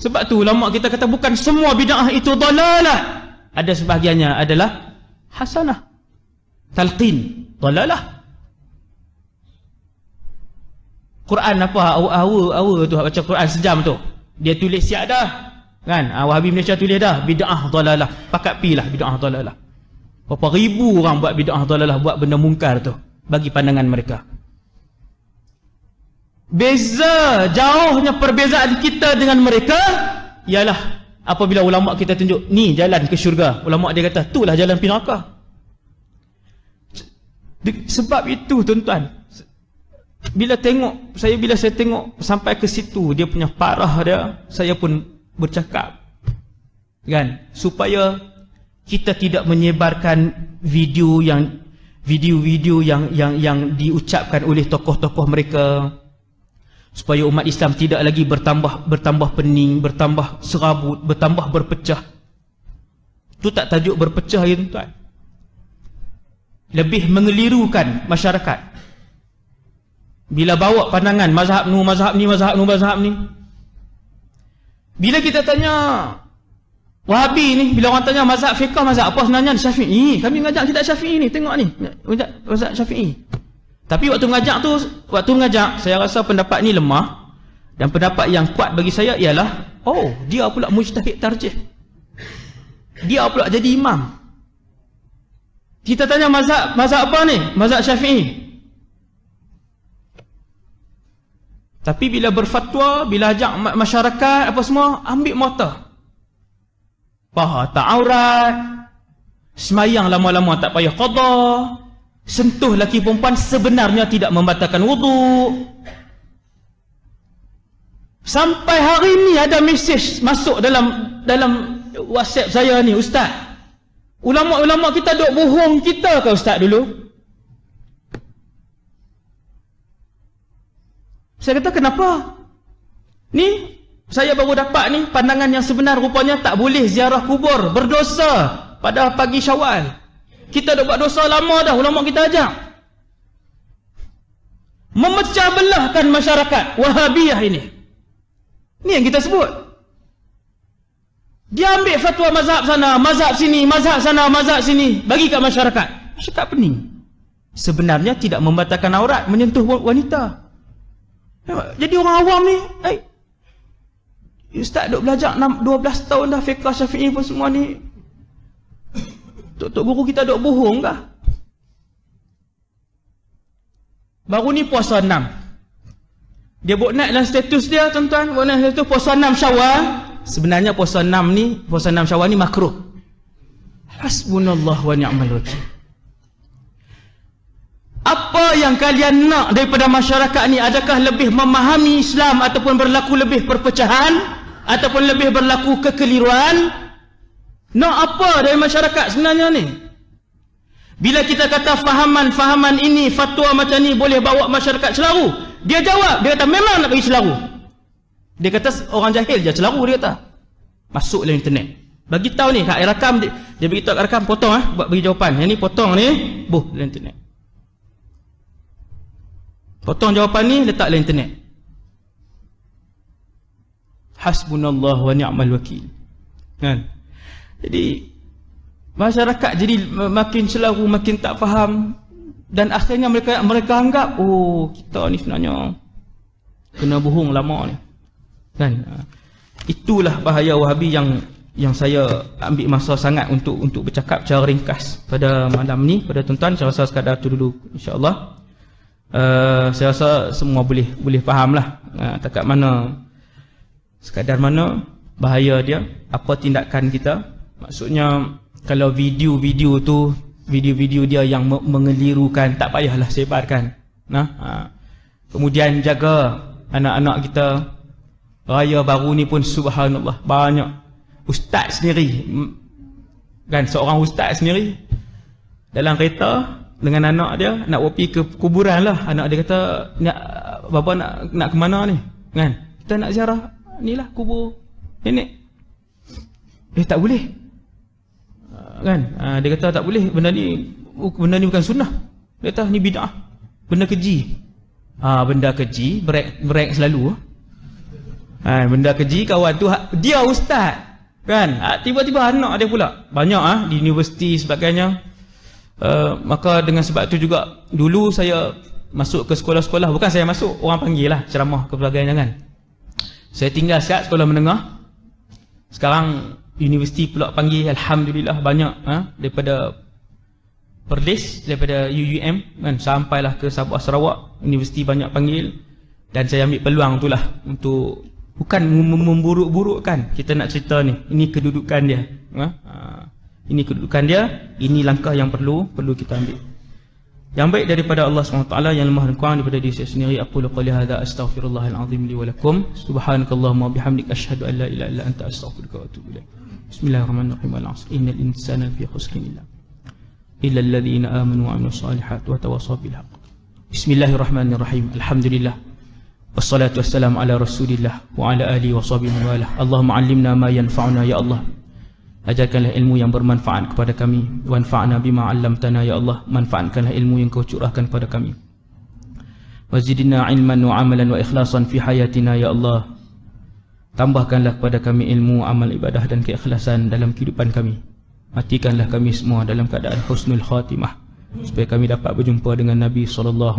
Sebab tu ulama kita kata bukan semua bid'ah itu dalalah. Ada sebahagiannya adalah hasanah. Talqin, dalalah. Quran apa? Awa tu baca Quran sejam tu. Dia tulis siap dah. Kan? Wahabi Malaysia tulis dah. Bid'ah dalalah. Pakat pi lah bid'ah dalalah. Berapa ribu orang buat bid'ah dalalah, buat benda mungkar tu. Bagi pandangan mereka. Beza, jauhnya perbezaan kita dengan mereka ialah apabila ulama kita tunjuk ni jalan ke syurga, ulama dia kata itulah jalan neraka. Sebab itu tuan-tuan, bila saya tengok sampai ke situ dia punya parah dia, saya pun bercakap kan, supaya kita tidak menyebarkan video-video yang diucapkan oleh tokoh-tokoh mereka, supaya umat Islam tidak lagi bertambah pening, bertambah serabut, bertambah berpecah. Itu tak tajuk berpecah ya tuan. Lebih mengelirukan masyarakat. Bila bawa pandangan mazhab ni. Bila kita tanya Wahabi ni, bila orang tanya mazhab fiqh, mazhab apa sebenarnya? Syafi'i. Kami ngajak kita Syafi'i ni, tengok ni. Mazhab Syafi'i. Tapi waktu ngajak, saya rasa pendapat ni lemah. Dan pendapat yang kuat bagi saya ialah, dia pula mujtahid tarjih. Dia pula jadi imam. Kita tanya mazhab apa ni? Mazhab Syafi'i. Tapi bila berfatwa, bila ajak masyarakat apa semua, ambil mata. Paha tak aurat, semayang lama-lama tak payah qada, sentuh laki perempuan sebenarnya tidak membatalkan wudu. Sampai hari ni ada mesej masuk dalam WhatsApp saya ni, ustaz, ulama-ulama kita duk bohong kita ke ustaz dulu? Saya kata kenapa? Ni saya baru dapat ni pandangan yang sebenar, rupanya tak boleh ziarah kubur, berdosa pada pagi Syawal. Kita dah buat dosa lama dah, ulama kita ajak. Memecah belahkan masyarakat Wahabiyah ini. Ni yang kita sebut. Dia ambil fatwa mazhab sana, mazhab sini, mazhab sana, mazhab sini, bagi kat masyarakat. Masyarakat pening. Sebenarnya tidak membatalkan aurat menyentuh wanita. Jadi orang awam ni, ustaz duk belajar 12 tahun dah fiqh Syafi'i pun semua ni. Tok guru kita duk bohong kah? Baru ni puasa 6. Dia buat naik dalam status dia tuan-tuan, buat naik status puasa 6 Syawal. Sebenarnya puasa 6 Syawal ni makruh. Hasbunallah wa ni'mal wakil. Apa yang kalian nak daripada masyarakat ni? Adakah lebih memahami Islam ataupun berlaku lebih perpecahan ataupun lebih berlaku kekeliruan? Nak apa dari masyarakat sebenarnya ni? Bila kita kata fahaman ini, fatwa macam ni boleh bawa masyarakat celaru, dia jawab, dia kata memang nak bagi celaru. Dia kata orang jahil je celaru, dia kata. Masuk dalam internet. Bagi tahu ni, kat rakam dia bagi tahu kat rakam, potong buat bagi jawapan. Yang ni potong ni, dalam internet. Potong jawapan ni, letak dalam internet. Hasbunallah wa ni'mal wakil. Kan? Jadi masyarakat jadi makin celaru, makin tak faham, dan akhirnya mereka anggap kita ni sebenarnya kena bohong lama ni. Kan? Itulah bahaya Wahabi yang saya ambil masa sangat untuk bercakap secara ringkas pada malam ni pada tuan-tuan. Saya rasa sekadar tu dulu insya-Allah. Saya rasa semua boleh fahamlah takat mana, sekadar mana bahaya dia, apa tindakan kita. Maksudnya kalau video-video dia yang mengelirukan, tak payahlah sebarkan. Kemudian jaga anak-anak kita. Raya baru ni pun subhanallah banyak ustaz sendiri, kan, seorang ustaz sendiri dalam kereta dengan anak dia nak pergi ke kuburan lah. Anak dia kata bapa nak ke mana ni? Kan? Kita nak ziarah ni lah kubur nenek. Tak boleh. Kan? Dia kata tak boleh, benda ni bukan sunnah. Dia kata ni bid'ah. Benda keji. Benda keji, break selalu. Benda keji, kawan tu dia ustaz. Kan? Tiba-tiba anak dia pula. Banyak di universiti sebagainya. Maka dengan sebab tu juga dulu saya masuk ke sekolah-sekolah, bukan saya masuk, orang panggil lah ceramah ke sebagainya kan. Saya tinggal siap sekolah menengah. Sekarang universiti pula panggil, alhamdulillah banyak daripada Perlis, daripada UUM kan, sampailah ke Sabah Sarawak, universiti banyak panggil. Dan saya ambil peluang tu lah untuk bukan memburuk-burukkan, kita nak cerita ni, ini kedudukan dia. Ini kedudukan dia, ini langkah yang perlu kita ambil. Yang baik daripada Allah SWT, yang lemah dan kurang daripada diri saya sendiri. Aqulu qali hadza astaghfirullahal azim li wa lakum. Subhanakallahumma wa bihamdik asyhadu an la ilaha illa anta astaghfiruka wa atubu ilaik. Bismillahirrahmanirrahim. Wal 'asr innal insana lafi khusrin illa alladhina amanu wa 'amilus solihati wa tawassaw bil haqq. Bismillahirrahmanirrahim. Alhamdulillah. Wassalatu wassalamu ala Rasulillah wa ala alihi wa sahbihi wa ala. Allahumma 'allimna ma yanfa'una ya Allah. Ajarkanlah ilmu yang bermanfaat kepada kami. Wanfa'na bima 'allamtana ya Allah. Manfaatkanlah ilmu yang Kau curahkan kepada kami. Wazidna ilman wa amalan wa ikhlasan fi hayatina ya Allah. Tambahkanlah kepada kami ilmu, amal, ibadah dan keikhlasan dalam kehidupan kami. Matikanlah kami semua dalam keadaan husnul khatimah, supaya kami dapat berjumpa dengan Nabi SAW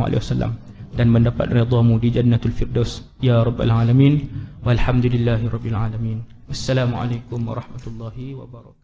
dan mendapat ridha-Mu di Jannatul Firdaus ya Rabbal Alamin. Walhamdulillahi Rabbil Alamin. Assalamualaikum warahmatullahi wabarakatuh.